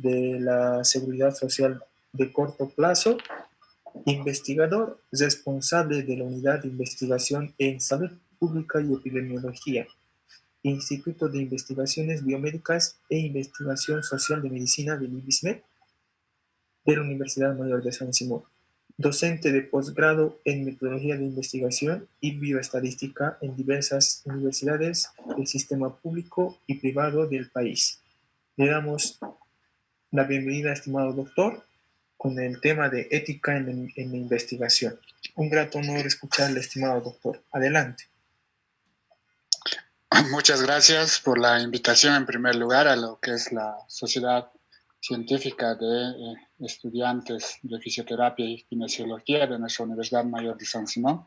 de la Seguridad Social de corto plazo, investigador responsable de la Unidad de Investigación en Salud Pública y Epidemiología, Instituto de Investigaciones Biomédicas e Investigación Social de Medicina del IBISMED de la Universidad Mayor de San Simón, docente de posgrado en Metodología de Investigación y Bioestadística en diversas universidades del sistema público y privado del país. Le damos la bienvenida, estimado doctor, con el tema de ética en la investigación. Un grato honor escucharle, estimado doctor. Adelante. Muchas gracias por la invitación, en primer lugar, a lo que es la Sociedad Científica de Estudiantes de Fisioterapia y Kinesiología de nuestra Universidad Mayor de San Simón.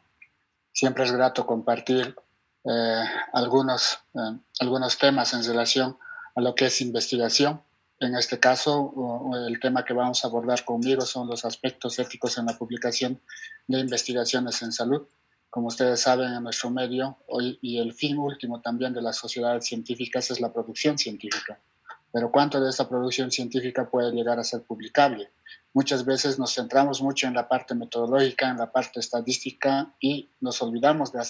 Siempre es grato compartir algunos temas en relación a lo que es investigación. En este caso, el tema que vamos a abordar conmigo son los aspectos éticos en la publicación de investigaciones en salud. Como ustedes saben, en nuestro medio, hoy, y el fin último también de las sociedades científicas es la producción científica. Pero ¿cuánto de esta producción científica puede llegar a ser publicable? Muchas veces nos centramos mucho en la parte metodológica, en la parte estadística, y nos olvidamos de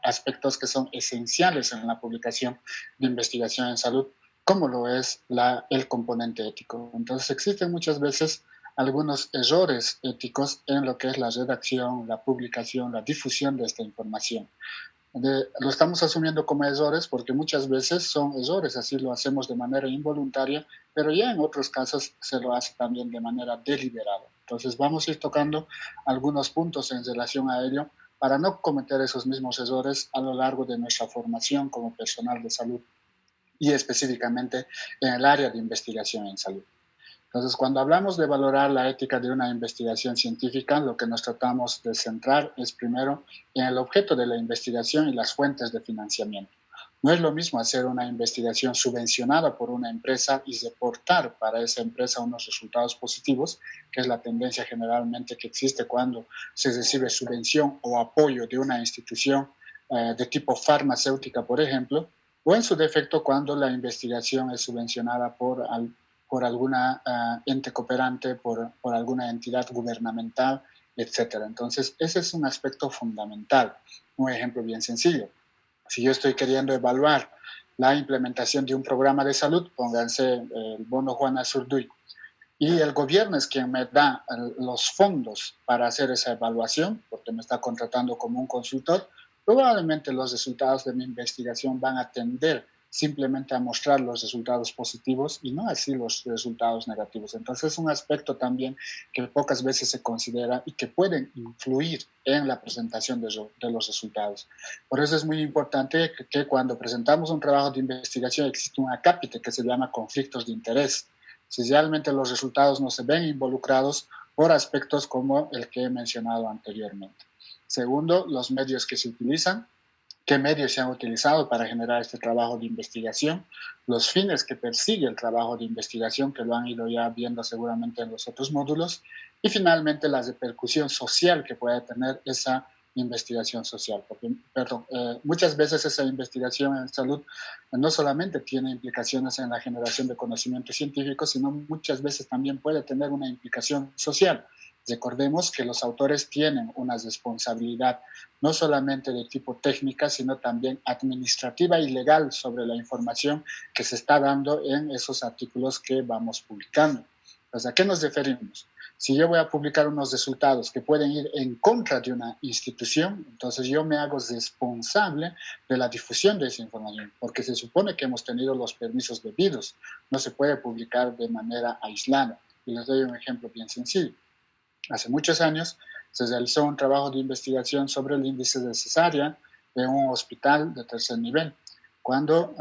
aspectos que son esenciales en la publicación de investigación en salud, como lo es el componente ético. Entonces existen muchas veces algunos errores éticos en lo que es la redacción, la publicación, la difusión de esta información. Lo estamos asumiendo como errores porque muchas veces son errores, así lo hacemos de manera involuntaria, pero ya en otros casos se lo hace también de manera deliberada. Entonces vamos a ir tocando algunos puntos en relación a ello para no cometer esos mismos errores a lo largo de nuestra formación como personal de salud y específicamente en el área de investigación en salud. Entonces, cuando hablamos de valorar la ética de una investigación científica, lo que nos tratamos de centrar es primero en el objeto de la investigación y las fuentes de financiamiento. No es lo mismo hacer una investigación subvencionada por una empresa y reportar para esa empresa unos resultados positivos, que es la tendencia generalmente que existe cuando se recibe subvención o apoyo de una institución de tipo farmacéutica, por ejemplo, o en su defecto cuando la investigación es subvencionada por alguna ente cooperante, por alguna entidad gubernamental, etc. Entonces, ese es un aspecto fundamental. Un ejemplo bien sencillo. Si yo estoy queriendo evaluar la implementación de un programa de salud, pónganse el bono Juana Zurduy, y el gobierno es quien me da los fondos para hacer esa evaluación, porque me está contratando como un consultor, probablemente los resultados de mi investigación van a tender simplemente a mostrar los resultados positivos y no así los resultados negativos. Entonces es un aspecto también que pocas veces se considera y que pueden influir en la presentación de los resultados. Por eso es muy importante que cuando presentamos un trabajo de investigación existe un acápite que se llama conflictos de interés. Si realmente los resultados no se ven involucrados por aspectos como el que he mencionado anteriormente. Segundo, los medios que se utilizan. ¿Qué medios se han utilizado para generar este trabajo de investigación? Los fines que persigue el trabajo de investigación, que lo han ido ya viendo seguramente en los otros módulos. Y finalmente, la repercusión social que puede tener esa investigación social. Porque, muchas veces esa investigación en salud no solamente tiene implicaciones en la generación de conocimiento científico, sino muchas veces también puede tener una implicación social. Recordemos que los autores tienen una responsabilidad no solamente de tipo técnica, sino también administrativa y legal sobre la información que se está dando en esos artículos que vamos publicando. Entonces, ¿a qué nos referimos? Si yo voy a publicar unos resultados que pueden ir en contra de una institución, entonces yo me hago responsable de la difusión de esa información, porque se supone que hemos tenido los permisos debidos. No se puede publicar de manera aislada. Y les doy un ejemplo bien sencillo. Hace muchos años se realizó un trabajo de investigación sobre el índice de cesárea en un hospital de tercer nivel. Cuando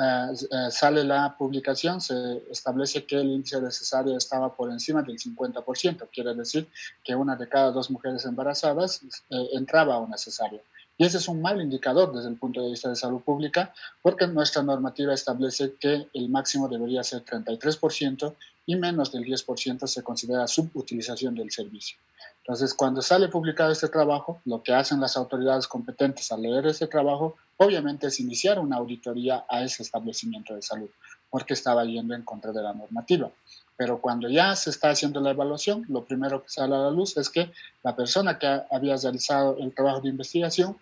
sale la publicación, se establece que el índice de cesárea estaba por encima del 50%. Quiere decir que una de cada dos mujeres embarazadas entraba a una cesárea. Y ese es un mal indicador desde el punto de vista de salud pública, porque nuestra normativa establece que el máximo debería ser 33% y menos del 10% se considera subutilización del servicio. Entonces, cuando sale publicado este trabajo, lo que hacen las autoridades competentes al leer este trabajo, obviamente es iniciar una auditoría a ese establecimiento de salud, porque estaba yendo en contra de la normativa. pero cuando ya se está haciendo la evaluación, lo primero que sale a la luz es que la persona que había realizado el trabajo de investigación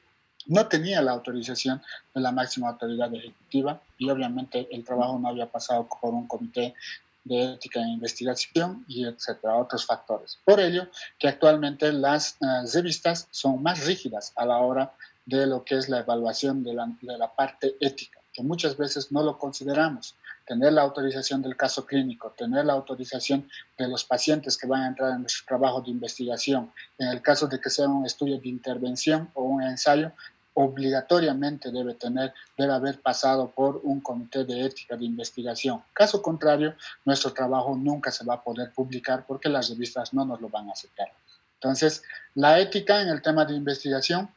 no tenía la autorización de la máxima autoridad ejecutiva y obviamente el trabajo no había pasado por un comité de ética en investigación y etcétera, otros factores. Por ello, que actualmente las revistas son más rígidas a la hora de lo que es la evaluación de la parte ética, que muchas veces no lo consideramos. Tener la autorización del caso clínico, tener la autorización de los pacientes que van a entrar en nuestro trabajo de investigación, en el caso de que sea un estudio de intervención o un ensayo, obligatoriamente debe haber pasado por un comité de ética de investigación. Caso contrario, nuestro trabajo nunca se va a poder publicar porque las revistas no nos lo van a aceptar. Entonces, la ética en el tema de investigación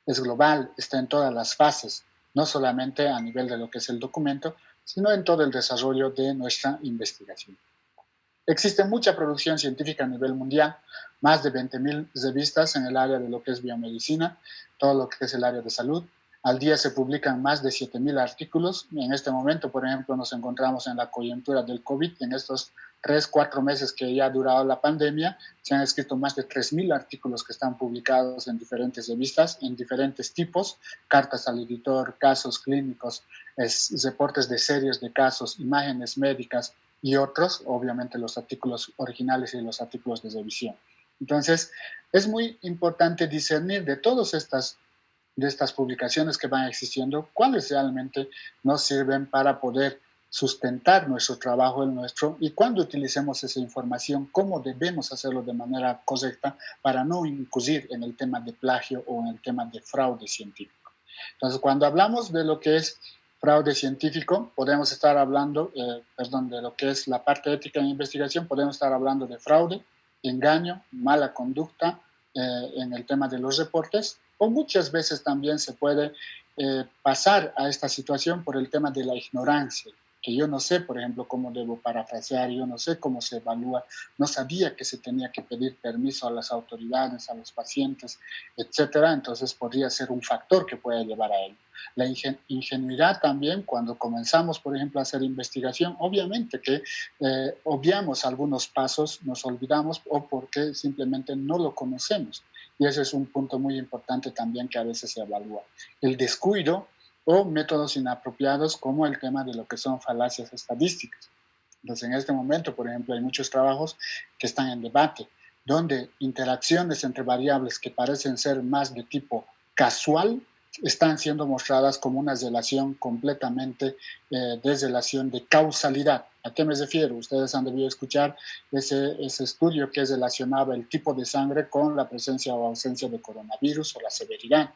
es global, está en todas las fases, no solamente a nivel de lo que es el documento, sino en todo el desarrollo de nuestra investigación. Existe mucha producción científica a nivel mundial, más de 20.000 revistas en el área de lo que es biomedicina, todo lo que es el área de salud. Al día se publican más de 7.000 artículos. En este momento, por ejemplo, nos encontramos en la coyuntura del COVID. En estos 3-4 meses que ya ha durado la pandemia, se han escrito más de 3.000 artículos que están publicados en diferentes revistas, en diferentes tipos, cartas al editor, casos clínicos, reportes de series de casos, imágenes médicas, y otros, obviamente los artículos originales y los artículos de revisión. Entonces, es muy importante discernir de todas estas publicaciones que van existiendo, cuáles realmente nos sirven para poder sustentar nuestro trabajo, y cuando utilicemos esa información, cómo debemos hacerlo de manera correcta para no incurrir en el tema de plagio o en el tema de fraude científico. Entonces, cuando hablamos de lo que es fraude científico, podemos estar hablando, de lo que es la parte ética en investigación, podemos estar hablando de fraude, engaño, mala conducta en el tema de los reportes, o muchas veces también se puede pasar a esta situación por el tema de la ignorancia, que yo no sé, por ejemplo, cómo debo parafrasear, yo no sé cómo se evalúa, no sabía que se tenía que pedir permiso a las autoridades, a los pacientes, etcétera, entonces podría ser un factor que pueda llevar a ello. La ingenuidad también, cuando comenzamos, por ejemplo, a hacer investigación, obviamente que obviamos algunos pasos, nos olvidamos o porque simplemente no lo conocemos. Y ese es un punto muy importante también que a veces se evalúa. El descuido o métodos inapropiados como el tema de lo que son falacias estadísticas. Entonces, en este momento, por ejemplo, hay muchos trabajos que están en debate, donde interacciones entre variables que parecen ser más de tipo casual están siendo mostradas como una relación completamente relación de causalidad. ¿A qué me refiero? Ustedes han debido escuchar ese estudio que relacionaba el tipo de sangre con la presencia o ausencia de coronavirus o la severidad.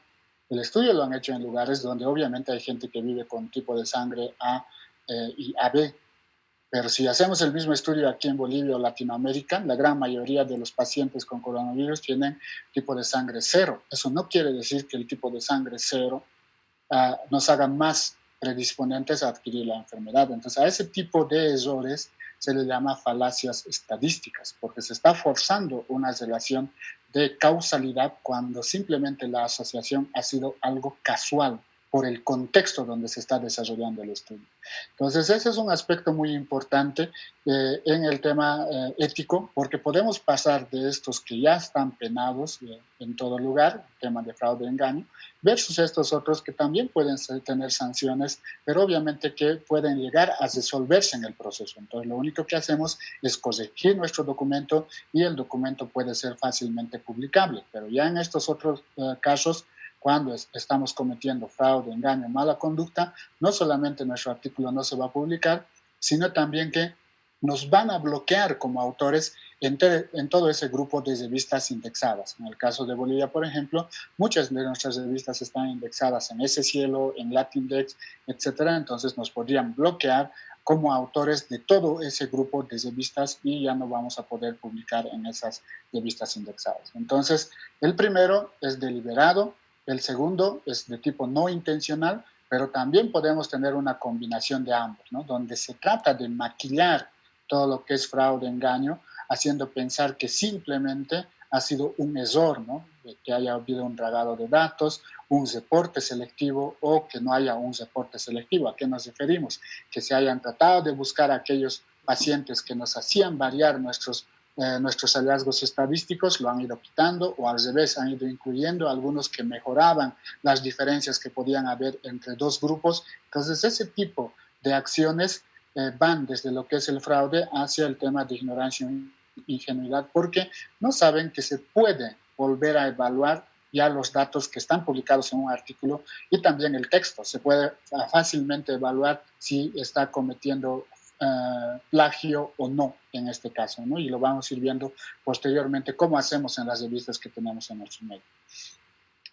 El estudio lo han hecho en lugares donde obviamente hay gente que vive con tipo de sangre A y AB, pero si hacemos el mismo estudio aquí en Bolivia o Latinoamérica, la gran mayoría de los pacientes con coronavirus tienen tipo de sangre cero. Eso no quiere decir que el tipo de sangre cero nos haga más predisponentes a adquirir la enfermedad. Entonces, a ese tipo de errores se le llama falacias estadísticas, porque se está forzando una relación de causalidad cuando simplemente la asociación ha sido algo casual por el contexto donde se está desarrollando el estudio. Entonces, ese es un aspecto muy importante en el tema ético, porque podemos pasar de estos que ya están penados en todo lugar, el tema de fraude y engaño, versus estos otros que también pueden tener sanciones, pero obviamente que pueden llegar a resolverse en el proceso. Entonces, lo único que hacemos es corregir nuestro documento y el documento puede ser fácilmente publicable, pero ya en estos otros casos, cuando estamos cometiendo fraude, engaño, mala conducta, no solamente nuestro artículo no se va a publicar, sino también que nos van a bloquear como autores en todo ese grupo de revistas indexadas. En el caso de Bolivia, por ejemplo, muchas de nuestras revistas están indexadas en Ese Cielo, en Latindex, etcétera. Entonces nos podrían bloquear como autores de todo ese grupo de revistas y ya no vamos a poder publicar en esas revistas indexadas. Entonces, el primero es deliberado, el segundo es de tipo no intencional, pero también podemos tener una combinación de ambos, ¿no? Donde se trata de maquillar todo lo que es fraude, engaño, haciendo pensar que simplemente ha sido un error, ¿no? De que haya habido un dragado de datos, un reporte selectivo o que no haya un reporte selectivo. ¿A qué nos referimos? Que se hayan tratado de buscar aquellos pacientes que nos hacían variar nuestros hallazgos estadísticos lo han ido quitando, o al revés han ido incluyendo algunos que mejoraban las diferencias que podían haber entre dos grupos. Entonces ese tipo de acciones van desde lo que es el fraude hacia el tema de ignorancia e ingenuidad, porque no saben que se puede volver a evaluar ya los datos que están publicados en un artículo y también el texto. Se puede fácilmente evaluar si está cometiendo plagio o no en este caso, ¿no? Y lo vamos a ir viendo posteriormente cómo hacemos en las revistas que tenemos en nuestro medio.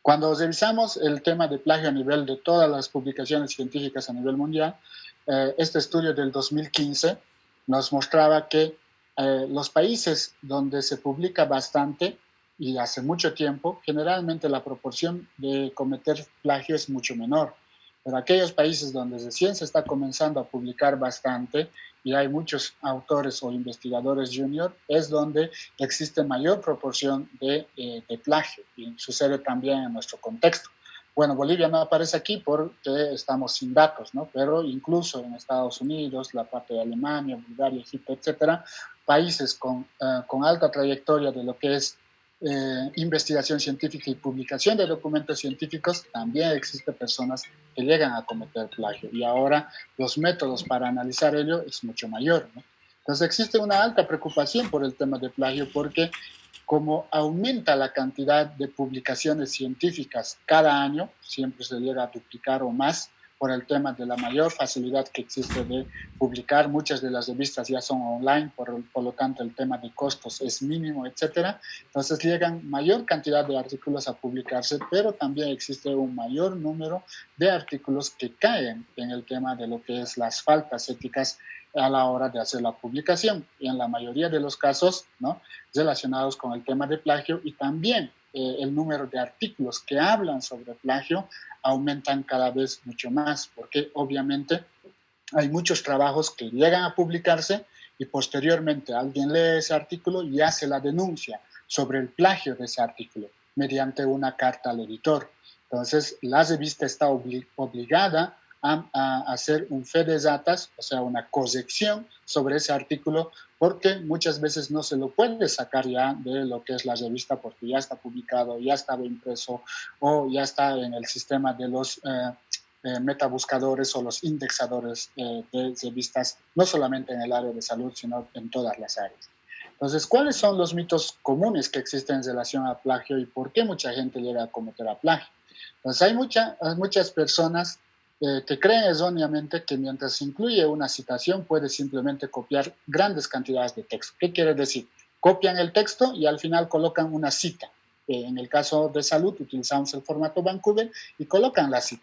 Cuando revisamos el tema de plagio a nivel de todas las publicaciones científicas a nivel mundial, este estudio del 2015 nos mostraba que los países donde se publica bastante y hace mucho tiempo, generalmente la proporción de cometer plagio es mucho menor. Pero aquellos países donde recién se está comenzando a publicar bastante y hay muchos autores o investigadores junior, es donde existe mayor proporción de plagio, y sucede también en nuestro contexto. Bueno, Bolivia no aparece aquí porque estamos sin datos, ¿no? Pero incluso en Estados Unidos, la parte de Alemania, Bulgaria, Egipto, etcétera, países con alta trayectoria de lo que es investigación científica y publicación de documentos científicos, también existen personas que llegan a cometer plagio, y ahora los métodos para analizar ello es mucho mayor, ¿no? Entonces existe una alta preocupación por el tema de plagio, porque como aumenta la cantidad de publicaciones científicas cada año, siempre se llega a duplicar o más, por el tema de la mayor facilidad que existe de publicar. Muchas de las revistas ya son online, por lo tanto el tema de costos es mínimo, etcétera. Entonces llegan mayor cantidad de artículos a publicarse, pero también existe un mayor número de artículos que caen en el tema de lo que es las faltas éticas a la hora de hacer la publicación, y en la mayoría de los casos, ¿no?, relacionados con el tema de plagio, y también el número de artículos que hablan sobre plagio aumentan cada vez mucho más, porque obviamente hay muchos trabajos que llegan a publicarse y posteriormente alguien lee ese artículo y hace la denuncia sobre el plagio de ese artículo mediante una carta al editor. Entonces, la revista está obligada a hacer un fe de datas, o sea, una corrección sobre ese artículo, porque muchas veces no se lo puede sacar ya de lo que es la revista porque ya está publicado, ya estaba impreso o ya está en el sistema de los metabuscadores o los indexadores de revistas, no solamente en el área de salud, sino en todas las áreas. Entonces, ¿cuáles son los mitos comunes que existen en relación a plagio y por qué mucha gente llega a cometer a plagio? Entonces, hay muchas personas que creen erróneamente que mientras se incluye una citación puede simplemente copiar grandes cantidades de texto. ¿Qué quiere decir? Copian el texto y al final colocan una cita. En el caso de salud utilizamos el formato Vancouver y colocan la cita.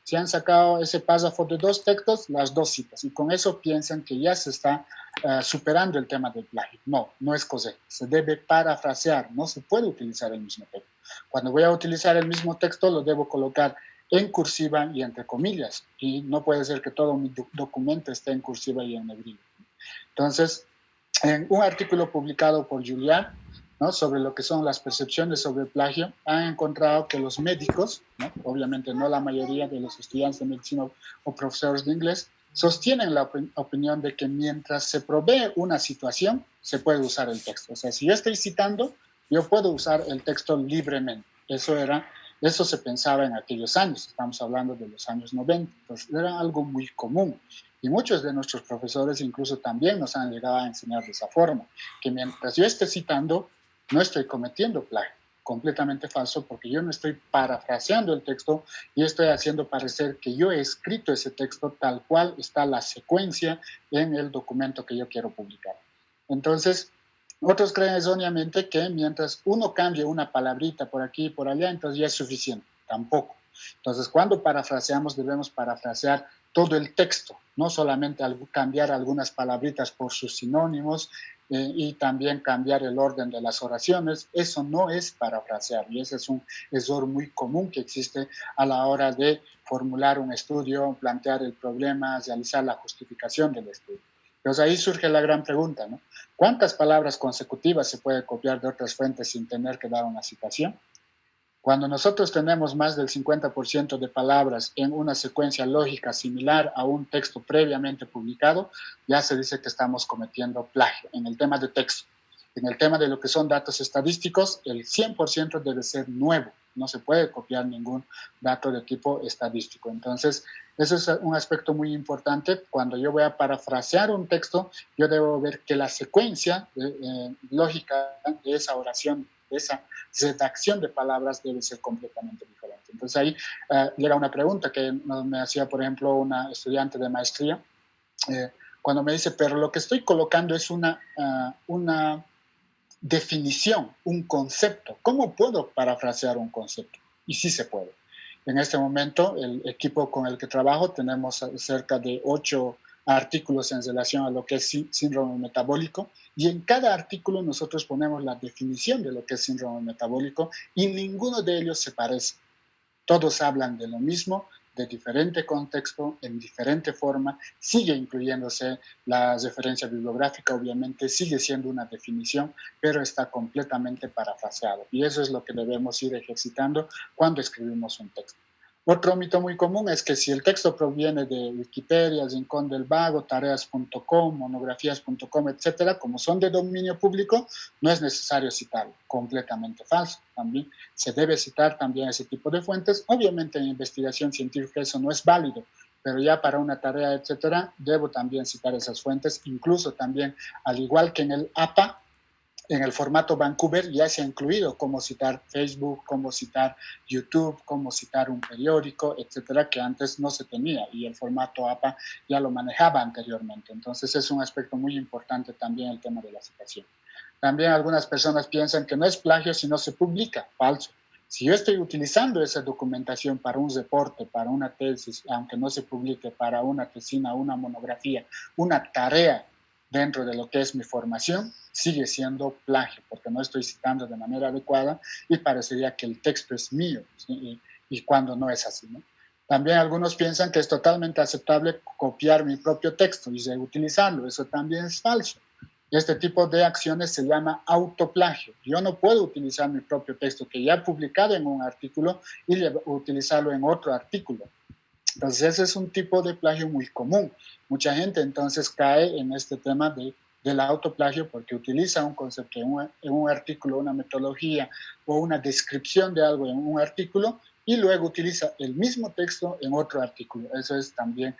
Si han sacado ese párrafo de 2 textos, las 2 citas, y con eso piensan que ya se está superando el tema del plagio. No, no es correcto. Se debe parafrasear, no se puede utilizar el mismo texto. Cuando voy a utilizar el mismo texto, lo debo colocar en cursiva y entre comillas, y no puede ser que todo mi documento esté en cursiva y en negrilla. Entonces, en un artículo publicado por Julián, ¿no?, sobre lo que son las percepciones sobre el plagio, han encontrado que los médicos, ¿no?, obviamente no la mayoría de los estudiantes de medicina o profesores de inglés, sostienen la opinión de que mientras se provee una situación, se puede usar el texto. O sea, si yo estoy citando, yo puedo usar el texto libremente. Eso se pensaba en aquellos años, estamos hablando de los años 90, entonces era algo muy común. Y muchos de nuestros profesores incluso también nos han llegado a enseñar de esa forma, que mientras yo esté citando, no estoy cometiendo plagio. Completamente falso, porque yo no estoy parafraseando el texto y estoy haciendo parecer que yo he escrito ese texto tal cual está la secuencia en el documento que yo quiero publicar. Entonces, otros creen erróneamente que mientras uno cambie una palabrita por aquí y por allá, entonces ya es suficiente. Tampoco. Entonces, cuando parafraseamos, debemos parafrasear todo el texto, no solamente cambiar algunas palabritas por sus sinónimos y también cambiar el orden de las oraciones. Eso no es parafrasear, y ese es un error muy común que existe a la hora de formular un estudio, plantear el problema, realizar la justificación del estudio. Entonces ahí surge la gran pregunta, ¿no? ¿Cuántas palabras consecutivas se puede copiar de otras fuentes sin tener que dar una citación? Cuando nosotros tenemos más del 50% de palabras en una secuencia lógica similar a un texto previamente publicado, ya se dice que estamos cometiendo plagio en el tema de texto. En el tema de lo que son datos estadísticos, el 100% debe ser nuevo. No se puede copiar ningún dato de tipo estadístico. Entonces, eso es un aspecto muy importante. Cuando yo voy a parafrasear un texto, yo debo ver que la secuencia lógica de esa oración, de esa redacción de palabras debe ser completamente diferente. Entonces ahí llega una pregunta que me hacía, por ejemplo, una estudiante de maestría, cuando me dice, pero lo que estoy colocando es una definición, un concepto. ¿Cómo puedo parafrasear un concepto? Y sí se puede. En este momento, el equipo con el que trabajo, tenemos cerca de 8 artículos en relación a lo que es síndrome metabólico, y en cada artículo nosotros ponemos la definición de lo que es síndrome metabólico y ninguno de ellos se parece. Todos hablan de lo mismo, de diferente contexto, en diferente forma, sigue incluyéndose la referencia bibliográfica, obviamente sigue siendo una definición, pero está completamente parafraseado. Y eso es lo que debemos ir ejercitando cuando escribimos un texto. Otro mito muy común es que si el texto proviene de Wikipedia, Rincón del Vago, tareas.com, monografías.com, etcétera, como son de dominio público, no es necesario citarlo. Completamente falso. También se debe citar también ese tipo de fuentes. Obviamente en investigación científica eso no es válido, pero ya para una tarea, etcétera, debo también citar esas fuentes. Incluso también, al igual que en el APA, en el formato Vancouver ya se ha incluido cómo citar Facebook, cómo citar YouTube, cómo citar un periódico, etcétera, que antes no se tenía y el formato APA ya lo manejaba anteriormente. Entonces es un aspecto muy importante también el tema de la citación. También algunas personas piensan que no es plagio si no se publica. Falso. Si yo estoy utilizando esa documentación para un reporte, para una tesis, aunque no se publique, para una tesina, una monografía, una tarea dentro de lo que es mi formación, sigue siendo plagio, porque no estoy citando de manera adecuada y parecería que el texto es mío, ¿sí? y cuando no es así, ¿no? También algunos piensan que es totalmente aceptable copiar mi propio texto y reutilizarlo. Eso también es falso. Este tipo de acciones se llama autoplagio. Yo no puedo utilizar mi propio texto que ya he publicado en un artículo y utilizarlo en otro artículo. Entonces ese es un tipo de plagio muy común. Mucha gente entonces cae en este tema del autoplagio porque utiliza un concepto en un artículo, una metodología o una descripción de algo en un artículo y luego utiliza el mismo texto en otro artículo. Eso es también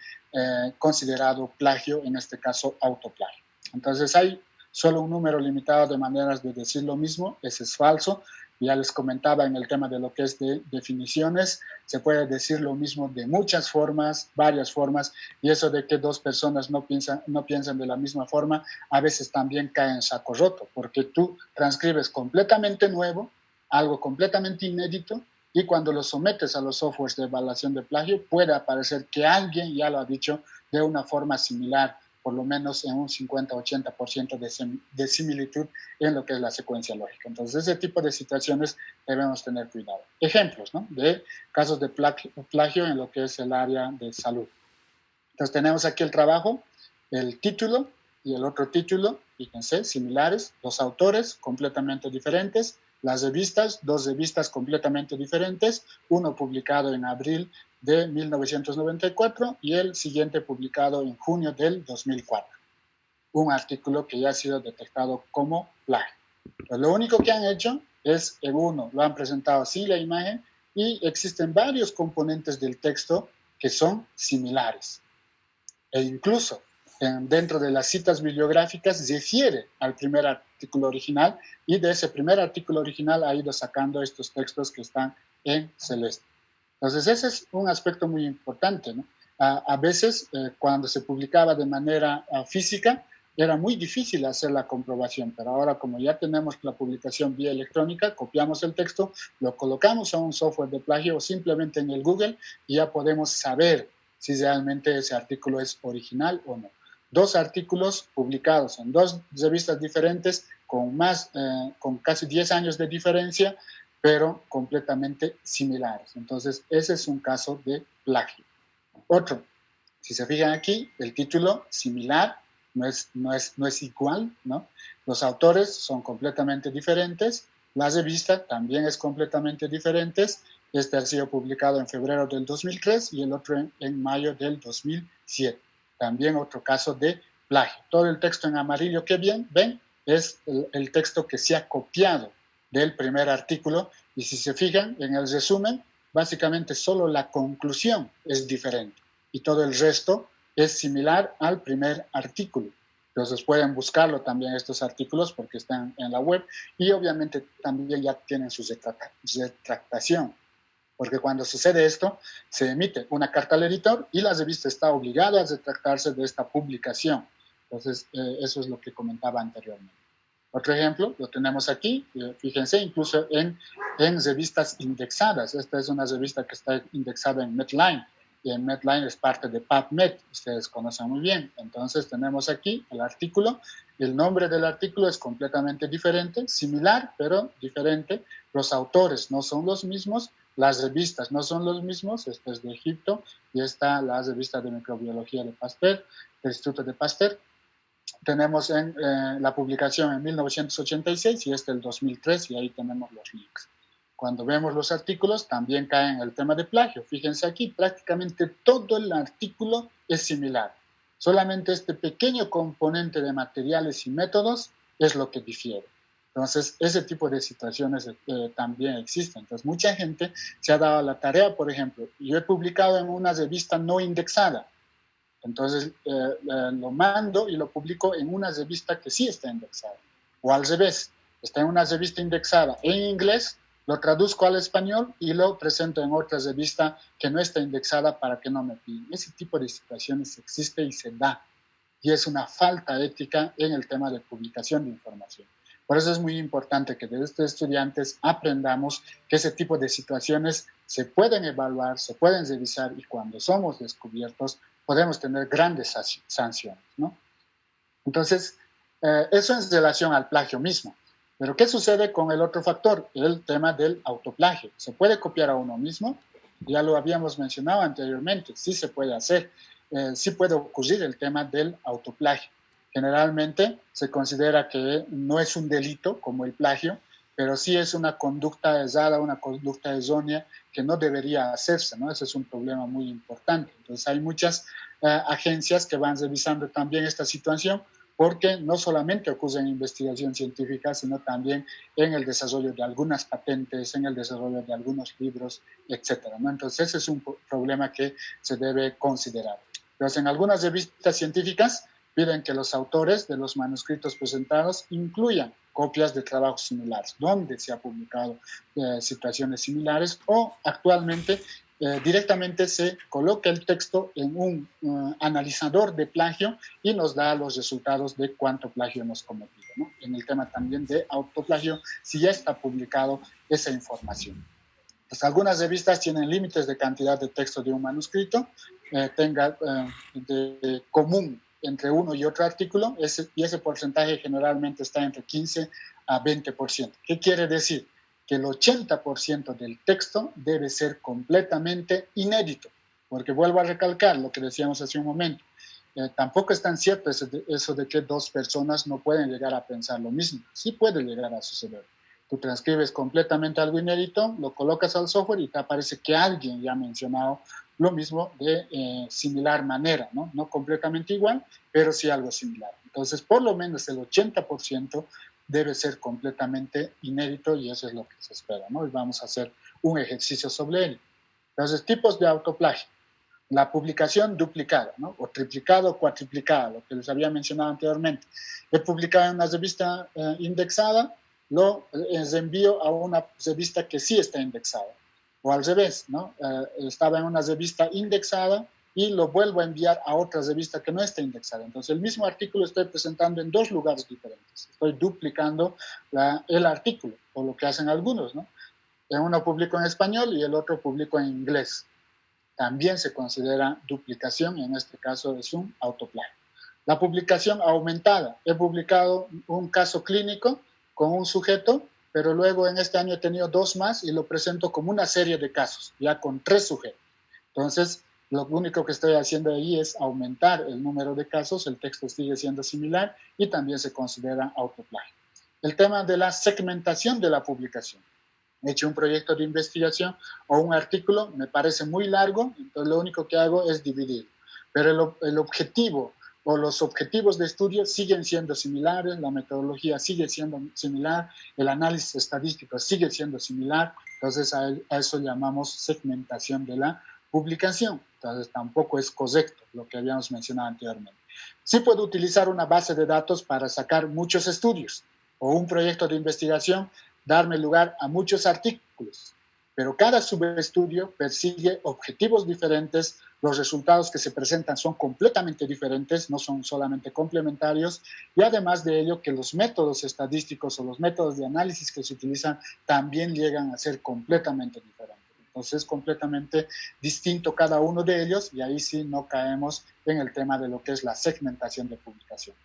considerado plagio, en este caso autoplagio. Entonces hay solo un número limitado de maneras de decir lo mismo, ese es falso. Ya les comentaba en el tema de lo que es de definiciones, se puede decir lo mismo de muchas formas, varias formas, y eso de que dos personas no piensan de la misma forma, a veces también cae en saco roto, porque tú transcribes completamente nuevo, algo completamente inédito, y cuando lo sometes a los softwares de evaluación de plagio, puede aparecer que alguien ya lo ha dicho de una forma similar, por lo menos en un 50-80% de similitud en lo que es la secuencia lógica. Entonces, ese tipo de situaciones debemos tener cuidado. Ejemplos, ¿no?, de casos de plagio en lo que es el área de salud. Entonces, tenemos aquí el trabajo, el título y el otro título, fíjense, similares, los autores completamente diferentes, las revistas, dos revistas completamente diferentes, uno publicado en abril de 1994 y el siguiente publicado en junio del 2004. Un artículo que ya ha sido detectado como plagio. Pues lo único que han hecho es, en uno, lo han presentado sin la imagen y existen varios componentes del texto que son similares. E incluso dentro de las citas bibliográficas refiere al primer artículo original y de ese primer artículo original ha ido sacando estos textos que están en celeste. Entonces ese es un aspecto muy importante, ¿no? A veces cuando se publicaba de manera física era muy difícil hacer la comprobación, pero ahora como ya tenemos la publicación vía electrónica, copiamos el texto, lo colocamos a un software de plagio o simplemente en el Google y ya podemos saber si realmente ese artículo es original o no. Dos artículos publicados en dos revistas diferentes con casi 10 años de diferencia, pero completamente similares. Entonces, ese es un caso de plagio. Otro, si se fijan aquí, el título similar, no es igual, ¿no? Los autores son completamente diferentes La revista también es completamente diferente. Este ha sido publicado en febrero del 2003 y el otro en mayo del 2007. También otro caso de plagio. Todo el texto en amarillo que ven es el texto que se ha copiado del primer artículo, y si se fijan en el resumen, básicamente solo la conclusión es diferente y todo el resto es similar al primer artículo. Entonces pueden buscarlo también estos artículos porque están en la web, y obviamente también ya tienen su retractación, porque cuando sucede esto, se emite una carta al editor y la revista está obligada a retractarse de esta publicación. Entonces, eso es lo que comentaba anteriormente. Otro ejemplo lo tenemos aquí, fíjense, incluso en revistas indexadas. Esta es una revista que está indexada en Medline, y en Medline es parte de PubMed, ustedes conocen muy bien. Entonces tenemos aquí el artículo, el nombre del artículo es completamente diferente, similar pero diferente. Los autores no son los mismos, las revistas no son los mismos. Esta es de Egipto y esta la revista de microbiología de Pasteur, del Instituto de Pasteur. Tenemos la publicación en 1986 y este el 2003, y ahí tenemos los links. Cuando vemos los artículos también caen en el tema de plagio. Fíjense aquí, prácticamente todo el artículo es similar. Solamente este pequeño componente de materiales y métodos es lo que difiere. Entonces, ese tipo de situaciones también existen. Entonces, mucha gente se ha dado la tarea, por ejemplo, yo he publicado en una revista no indexada. Entonces, lo mando y lo publico en una revista que sí está indexada. O al revés, está en una revista indexada en inglés, lo traduzco al español y lo presento en otra revista que no está indexada para que no me piden. Ese tipo de situaciones existe y se da. Y es una falta ética en el tema de publicación de información. Por eso es muy importante que desde estos estudiantes aprendamos que ese tipo de situaciones se pueden evaluar, se pueden revisar, y cuando somos descubiertos podemos tener grandes sanciones, ¿no? Entonces, eso es en relación al plagio mismo. Pero ¿qué sucede con el otro factor? El tema del autoplagio. ¿Se puede copiar a uno mismo? Ya lo habíamos mencionado anteriormente, sí se puede hacer. Sí puede ocurrir el tema del autoplagio. Generalmente se considera que no es un delito como el plagio, pero sí es una conducta errada, una conducta errónea que no debería hacerse, ¿no? Ese es un problema muy importante. Entonces hay muchas agencias que van revisando también esta situación, porque no solamente ocurre en investigación científica, sino también en el desarrollo de algunas patentes, en el desarrollo de algunos libros, etcétera, ¿no? Entonces ese es un problema que se debe considerar. Entonces, en algunas revistas científicas piden que los autores de los manuscritos presentados incluyan copias de trabajos similares, donde se ha publicado situaciones similares, o actualmente directamente se coloca el texto en un analizador de plagio y nos da los resultados de cuánto plagio hemos cometido, ¿no? En el tema también de autoplagio, si ya está publicado esa información. Pues algunas revistas tienen límites de cantidad de texto de un manuscrito, tenga de común entre uno y otro artículo, y ese porcentaje generalmente está entre 15 a 20%. ¿Qué quiere decir? Que el 80% del texto debe ser completamente inédito, porque vuelvo a recalcar lo que decíamos hace un momento, tampoco es tan cierto eso de que dos personas no pueden llegar a pensar lo mismo. Sí puede llegar a suceder. Tú transcribes completamente algo inédito, lo colocas al software y te aparece que alguien ya ha mencionado lo mismo de similar manera, ¿no? No completamente igual, pero sí algo similar. Entonces, por lo menos el 80% debe ser completamente inédito, y eso es lo que se espera, ¿no? Y vamos a hacer un ejercicio sobre ello. Entonces, tipos de autoplagio. La publicación duplicada, ¿no? O triplicada o cuatriplicada, lo que les había mencionado anteriormente. He publicado en una revista indexada, lo reenvío a una revista que sí está indexada. O al revés, ¿no? Estaba en una revista indexada y lo vuelvo a enviar a otra revista que no está indexada. Entonces, el mismo artículo estoy presentando en dos lugares diferentes. Estoy duplicando el artículo, o lo que hacen algunos, ¿no? Uno publico en español y el otro publico en inglés. También se considera duplicación, y en este caso es un autoplagio. La publicación aumentada. He publicado un caso clínico con un sujeto, pero luego en este año he tenido 2 más y lo presento como una serie de casos, ya con 3 sujetos. Entonces, lo único que estoy haciendo ahí es aumentar el número de casos, el texto sigue siendo similar y también se considera autoplagio. el tema de la segmentación de la publicación. He hecho un proyecto de investigación o un artículo, me parece muy largo, entonces lo único que hago es dividir. Pero el objetivo o los objetivos de estudio siguen siendo similares, la metodología sigue siendo similar, el análisis estadístico sigue siendo similar, entonces a eso llamamos segmentación de la publicación. Entonces tampoco es correcto lo que habíamos mencionado anteriormente. Sí puedo utilizar una base de datos para sacar muchos estudios o un proyecto de investigación, darme lugar a muchos artículos, pero cada subestudio persigue objetivos diferentes, los resultados que se presentan son completamente diferentes, no son solamente complementarios, y además de ello que los métodos estadísticos o los métodos de análisis que se utilizan también llegan a ser completamente diferentes. Entonces es completamente distinto cada uno de ellos y ahí sí no caemos en el tema de lo que es la segmentación de publicación.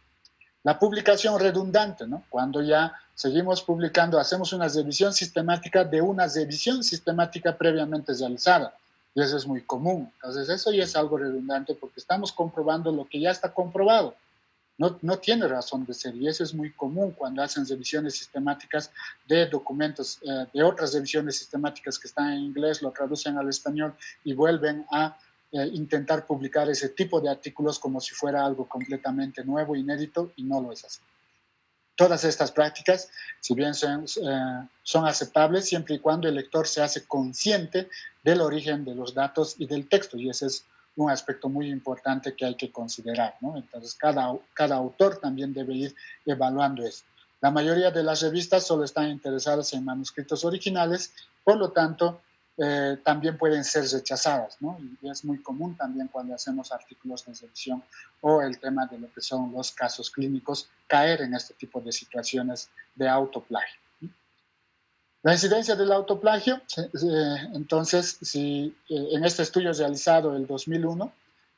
La publicación redundante, ¿no? Cuando ya seguimos publicando, hacemos una revisión sistemática de una revisión sistemática previamente realizada. Y eso es muy común. Entonces, eso ya es algo redundante porque estamos comprobando lo que ya está comprobado. No tiene razón de ser. Y eso es muy común cuando hacen revisiones sistemáticas de documentos, de otras revisiones sistemáticas que están en inglés, lo traducen al español y vuelven a intentar publicar ese tipo de artículos como si fuera algo completamente nuevo, inédito, y no lo es así. Todas estas prácticas, si bien son aceptables siempre y cuando el lector se hace consciente del origen de los datos y del texto, y ese es un aspecto muy importante que hay que considerar, ¿no? Entonces, cada autor también debe ir evaluando eso. La mayoría de las revistas solo están interesadas en manuscritos originales, por lo tanto, también pueden ser rechazadas, ¿no? Y es muy común también cuando hacemos artículos de revisión o el tema de lo que son los casos clínicos, caer en este tipo de situaciones de autoplagio. La incidencia del autoplagio, entonces, en este estudio realizado en el 2001,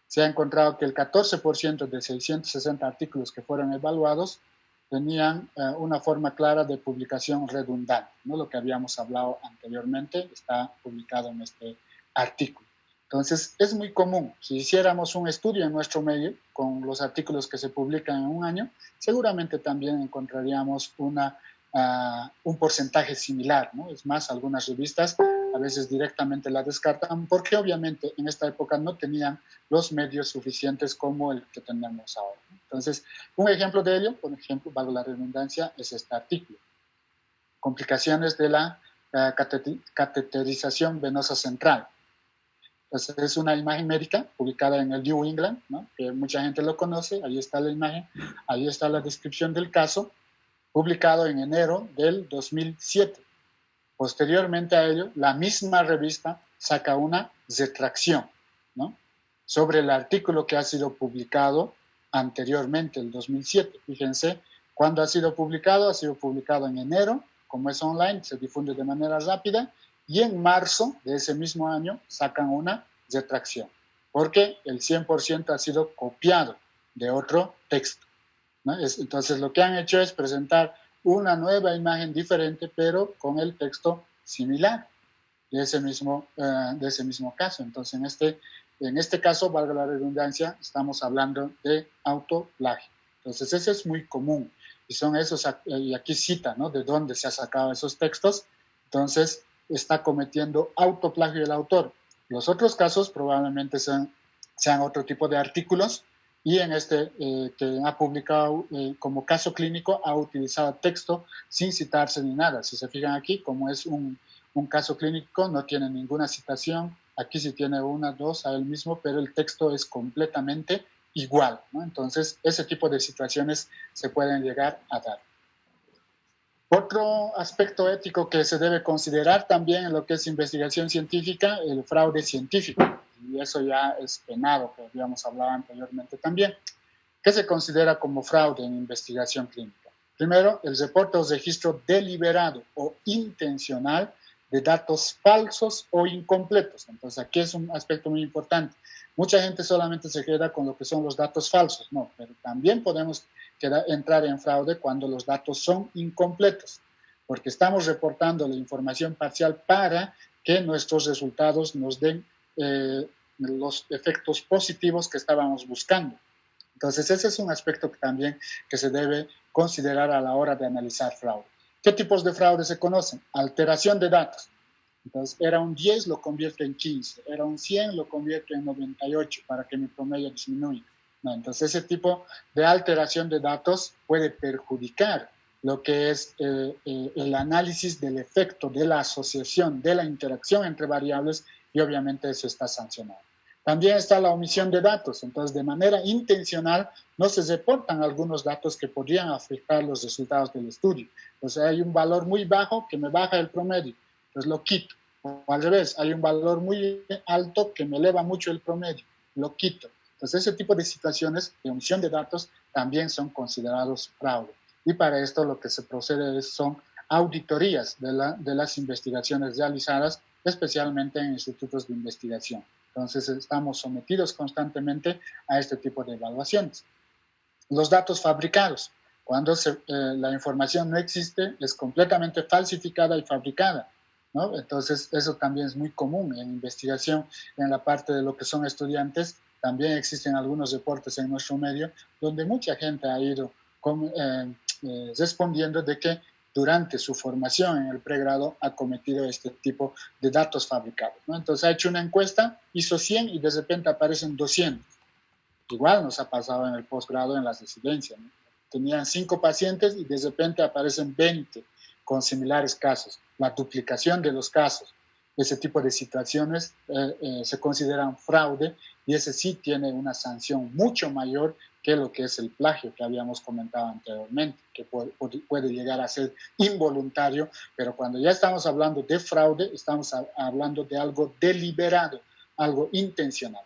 se ha encontrado que el 14% de 660 artículos que fueron evaluados tenían una forma clara de publicación redundante, ¿no? Lo que habíamos hablado anteriormente está publicado en este artículo. Entonces, es muy común. Si hiciéramos un estudio en nuestro medio con los artículos que se publican en un año, seguramente también encontraríamos un porcentaje similar, ¿no? Es más, algunas revistas a veces directamente la descartan porque obviamente en esta época no tenían los medios suficientes como el que tenemos ahora. Entonces, un ejemplo de ello, por ejemplo, valga la redundancia, es este artículo. Complicaciones de la cateterización venosa central. Entonces, es una imagen médica publicada en el New England, ¿no? Que mucha gente lo conoce, ahí está la imagen, ahí está la descripción del caso, publicado en enero del 2007. Posteriormente a ello, la misma revista saca una retracción, ¿no? Sobre el artículo que ha sido publicado anteriormente, el 2007. Fíjense, ¿cuándo ha sido publicado? Ha sido publicado en enero, como es online, se difunde de manera rápida, y en marzo de ese mismo año sacan una retracción, porque el 100% ha sido copiado de otro texto, ¿no? Entonces, lo que han hecho es presentar una nueva imagen diferente, pero con el texto similar de ese mismo caso. Entonces, en este caso, valga la redundancia, estamos hablando de autoplagio. Entonces, ese es muy común. Y son esos, y aquí cita, ¿no? De dónde se ha sacado esos textos. Entonces, está cometiendo autoplagio el autor. Los otros casos probablemente sean otro tipo de artículos, y en este que ha publicado como caso clínico ha utilizado texto sin citarse ni nada. Si se fijan aquí, como es un caso clínico, no tiene ninguna citación. Aquí sí tiene una, dos a él mismo, pero el texto es completamente igual, ¿no? Entonces, ese tipo de situaciones se pueden llegar a dar. Otro aspecto ético que se debe considerar también en lo que es investigación científica, el fraude científico. Y eso ya es penado, que habíamos hablado anteriormente también. ¿Qué se considera como fraude en investigación clínica? Primero, el reporte o registro deliberado o intencional de datos falsos o incompletos. Entonces, aquí es un aspecto muy importante. Mucha gente solamente se queda con lo que son los datos falsos, no, pero también podemos entrar en fraude cuando los datos son incompletos, porque estamos reportando la información parcial para que nuestros resultados nos den los efectos positivos que estábamos buscando. Entonces, ese es un aspecto que también que se debe considerar a la hora de analizar fraude. ¿Qué tipos de fraude se conocen? Alteración de datos. Entonces, era un 10, lo convierte en 15. Era un 100, lo convierte en 98 para que mi promedio disminuya. No, entonces, ese tipo de alteración de datos puede perjudicar lo que es el análisis del efecto de la asociación, de la interacción entre variables, y obviamente eso está sancionado. También está la omisión de datos. Entonces, de manera intencional, no se reportan algunos datos que podrían afectar los resultados del estudio. Entonces, hay un valor muy bajo que me baja el promedio. Entonces, lo quito. O al revés, hay un valor muy alto que me eleva mucho el promedio. Lo quito. Entonces, ese tipo de situaciones de omisión de datos también son considerados fraude. Y para esto lo que se procede son auditorías de las investigaciones realizadas, especialmente en institutos de investigación. Entonces, estamos sometidos constantemente a este tipo de evaluaciones. Los datos fabricados. Cuando la información no existe, es completamente falsificada y fabricada, ¿no? Entonces, eso también es muy común en investigación, en la parte de lo que son estudiantes. También existen algunos reportes en nuestro medio donde mucha gente ha ido respondiendo de que durante su formación en el pregrado ha cometido este tipo de datos fabricados, ¿no? Entonces ha hecho una encuesta, hizo 100 y de repente aparecen 200. Igual nos ha pasado en el posgrado, en las residencias, ¿no? Tenían 5 pacientes y de repente aparecen 20 con similares casos. La duplicación de los casos, ese tipo de situaciones se consideran fraude, y ese sí tiene una sanción mucho mayor que lo que es el plagio que habíamos comentado anteriormente, que puede llegar a ser involuntario, pero cuando ya estamos hablando de fraude, estamos hablando de algo deliberado, algo intencional.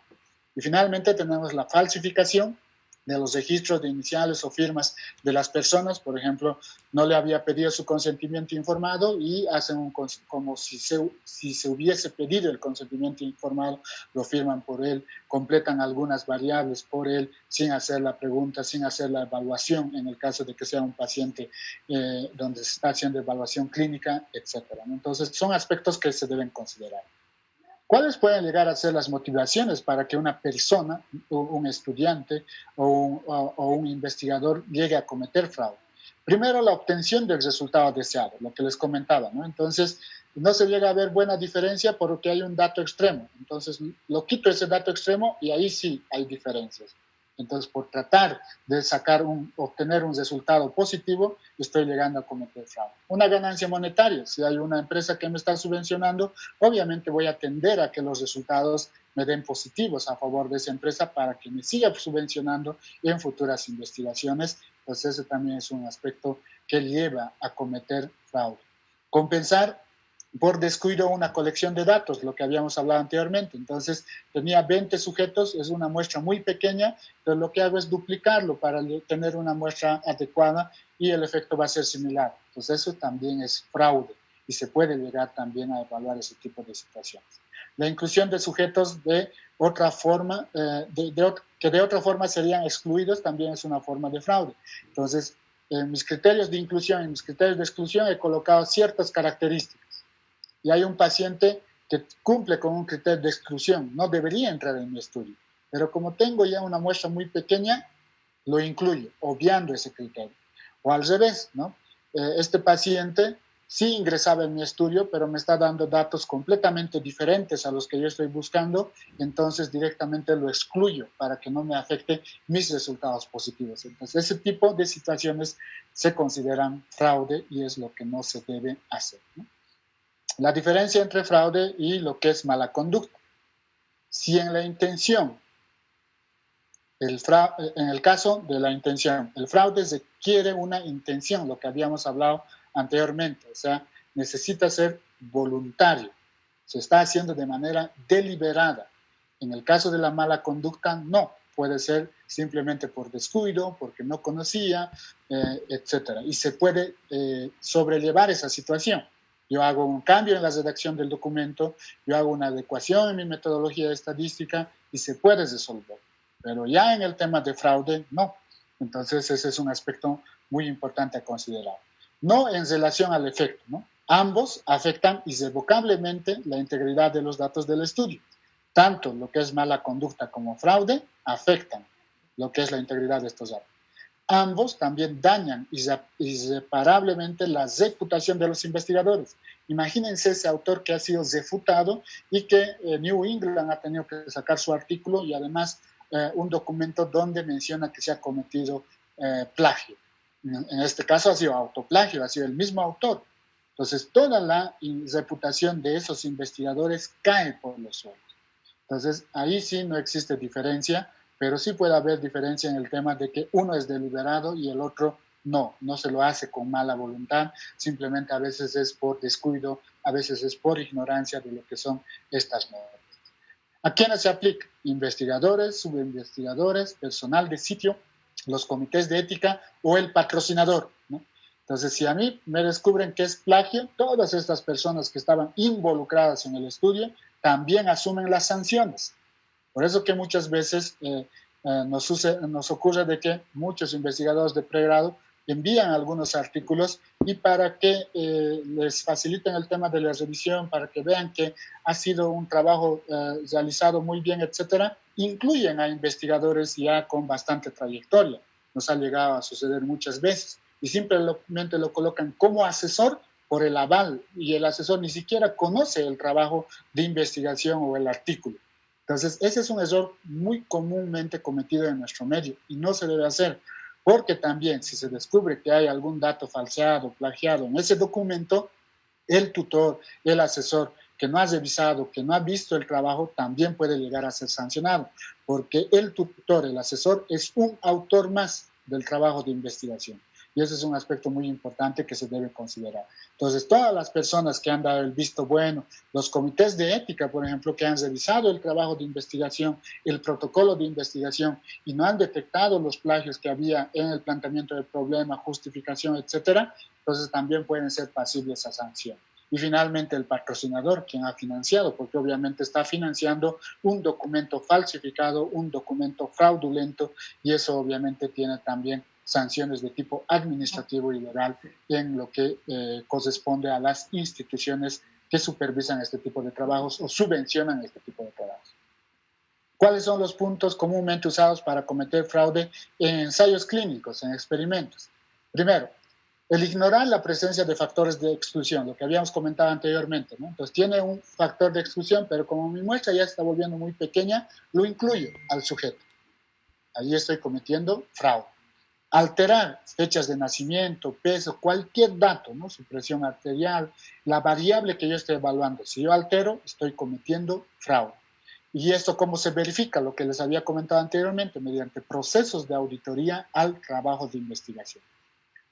Y finalmente tenemos la falsificación de los registros de iniciales o firmas de las personas. Por ejemplo, no le había pedido su consentimiento informado y hacen como si se hubiese pedido el consentimiento informado, lo firman por él, completan algunas variables por él sin hacer la pregunta, sin hacer la evaluación, en el caso de que sea un paciente donde se está haciendo evaluación clínica, etc. Entonces, son aspectos que se deben considerar. ¿Cuáles pueden llegar a ser las motivaciones para que una persona, un estudiante o un investigador llegue a cometer fraude? Primero, la obtención del resultado deseado, lo que les comentaba, ¿no? Entonces, no se llega a ver buena diferencia porque hay un dato extremo. Entonces, lo quito ese dato extremo y ahí sí hay diferencias. Entonces, por tratar de obtener un resultado positivo, estoy llegando a cometer fraude. Una ganancia monetaria. Si hay una empresa que me está subvencionando, obviamente voy a tender a que los resultados me den positivos a favor de esa empresa para que me siga subvencionando en futuras investigaciones. Pues ese también es un aspecto que lleva a cometer fraude. Compensar por descuido una colección de datos, lo que habíamos hablado anteriormente. Entonces, tenía 20 sujetos, es una muestra muy pequeña, pero lo que hago es duplicarlo para tener una muestra adecuada y el efecto va a ser similar. Entonces, eso también es fraude y se puede llegar también a evaluar ese tipo de situaciones. La inclusión de sujetos de otra forma, que de otra forma serían excluidos, también es una forma de fraude. Entonces, en mis criterios de inclusión, en mis criterios de exclusión, he colocado ciertas características. Y hay un paciente que cumple con un criterio de exclusión, no debería entrar en mi estudio, pero como tengo ya una muestra muy pequeña, lo incluyo, obviando ese criterio. O al revés, ¿no? Este paciente sí ingresaba en mi estudio, pero me está dando datos completamente diferentes a los que yo estoy buscando, entonces directamente lo excluyo para que no me afecte mis resultados positivos. Entonces, ese tipo de situaciones se consideran fraude y es lo que no se debe hacer, ¿no? La diferencia entre fraude y lo que es mala conducta. Si en la intención, en el caso de la intención, el fraude requiere una intención, lo que habíamos hablado anteriormente, o sea, necesita ser voluntario, se está haciendo de manera deliberada. En el caso de la mala conducta, no, puede ser simplemente por descuido, porque no conocía, etc. Y se puede sobrellevar esa situación. Yo hago un cambio en la redacción del documento, yo hago una adecuación en mi metodología estadística y se puede resolver. Pero ya en el tema de fraude, no. Entonces, ese es un aspecto muy importante a considerar. No en relación al efecto, ¿no? Ambos afectan irrevocablemente la integridad de los datos del estudio. Tanto lo que es mala conducta como fraude afectan lo que es la integridad de estos datos. Ambos también dañan irreparablemente la reputación de los investigadores. Imagínense ese autor que ha sido refutado y que New England ha tenido que sacar su artículo y además un documento donde menciona que se ha cometido plagio. En este caso ha sido autoplagio, ha sido el mismo autor. Entonces, toda la reputación de esos investigadores cae por los suelos. Entonces, ahí sí no existe diferencia, pero sí puede haber diferencia en el tema de que uno es deliberado y el otro no se lo hace con mala voluntad, simplemente a veces es por descuido, a veces es por ignorancia de lo que son estas normas. ¿A quiénes se aplica? Investigadores, subinvestigadores, personal de sitio, los comités de ética o el patrocinador, ¿no? Entonces, si a mí me descubren que es plagio, todas estas personas que estaban involucradas en el estudio también asumen las sanciones. Por eso que muchas veces nos ocurre de que muchos investigadores de pregrado envían algunos artículos y para que les faciliten el tema de la revisión, para que vean que ha sido un trabajo realizado muy bien, etcétera, incluyen a investigadores ya con bastante trayectoria. Nos ha llegado a suceder muchas veces y simplemente lo colocan como asesor por el aval y el asesor ni siquiera conoce el trabajo de investigación o el artículo. Entonces, ese es un error muy comúnmente cometido en nuestro medio y no se debe hacer, porque también si se descubre que hay algún dato falseado, plagiado en ese documento, el tutor, el asesor que no ha revisado, que no ha visto el trabajo, también puede llegar a ser sancionado, porque el tutor, el asesor, es un autor más del trabajo de investigación. Y ese es un aspecto muy importante que se debe considerar. Entonces, todas las personas que han dado el visto bueno, los comités de ética, por ejemplo, que han revisado el trabajo de investigación, el protocolo de investigación y no han detectado los plagios que había en el planteamiento del problema, justificación, etcétera, entonces también pueden ser pasibles a sanción. Y finalmente el patrocinador, quien ha financiado, porque obviamente está financiando un documento falsificado, un documento fraudulento, y eso obviamente tiene también sanciones de tipo administrativo y legal en lo que corresponde a las instituciones que supervisan este tipo de trabajos o subvencionan este tipo de trabajos. ¿Cuáles son los puntos comúnmente usados para cometer fraude en ensayos clínicos, en experimentos? Primero, el ignorar la presencia de factores de exclusión, lo que habíamos comentado anteriormente, ¿no? Entonces tiene un factor de exclusión, pero como mi muestra ya se está volviendo muy pequeña, lo incluyo al sujeto. Ahí estoy cometiendo fraude. Alterar fechas de nacimiento, peso, cualquier dato, ¿no? Su presión arterial, la variable que yo estoy evaluando. Si yo altero, estoy cometiendo fraude. ¿Y esto cómo se verifica? Lo que les había comentado anteriormente, mediante procesos de auditoría al trabajo de investigación.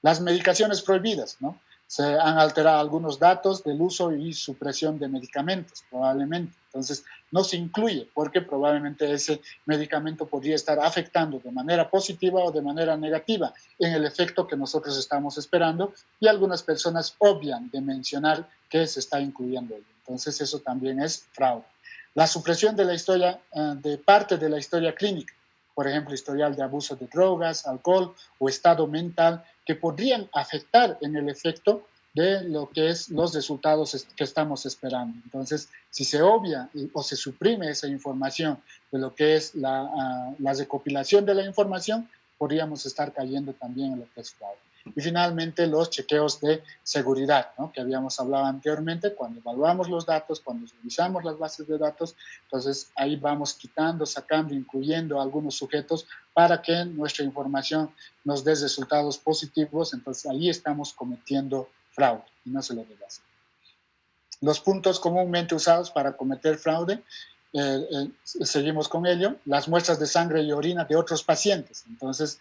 Las medicaciones prohibidas, ¿no? Se han alterado algunos datos del uso y supresión de medicamentos, probablemente. Entonces, no se incluye porque probablemente ese medicamento podría estar afectando de manera positiva o de manera negativa en el efecto que nosotros estamos esperando y algunas personas obvian de mencionar que se está incluyendo ello. Entonces, eso también es fraude. La supresión de la historia, de parte de la historia clínica, por ejemplo, historial de abuso de drogas, alcohol o estado mental, que podrían afectar en el efecto de lo que es los resultados que estamos esperando. Entonces, si se obvia o se suprime esa información de lo que es la recopilación de la información, podríamos estar cayendo también en lo que es fraude. Y finalmente, los chequeos de seguridad, ¿no? Que habíamos hablado anteriormente, cuando evaluamos los datos, cuando revisamos las bases de datos, entonces ahí vamos quitando, sacando, incluyendo algunos sujetos para que nuestra información nos dé resultados positivos, entonces ahí estamos cometiendo fraude y no se lo debe hacer. Los puntos comúnmente usados para cometer fraude, seguimos con ello, las muestras de sangre y orina de otros pacientes. Entonces,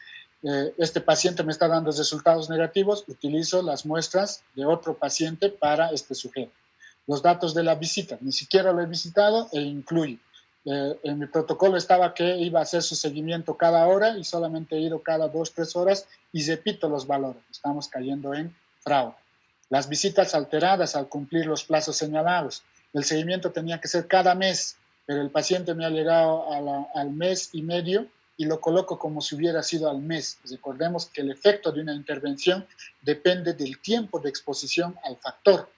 este paciente me está dando resultados negativos, utilizo las muestras de otro paciente para este sujeto. Los datos de la visita, ni siquiera lo he visitado e incluyo. En mi protocolo estaba que iba a hacer su seguimiento cada hora y solamente he ido cada 2-3 horas y repito los valores. Estamos cayendo en fraude. Las visitas alteradas al cumplir los plazos señalados. El seguimiento tenía que ser cada mes, pero el paciente me ha llegado al mes y medio y lo coloco como si hubiera sido al mes. Recordemos que el efecto de una intervención depende del tiempo de exposición al factor.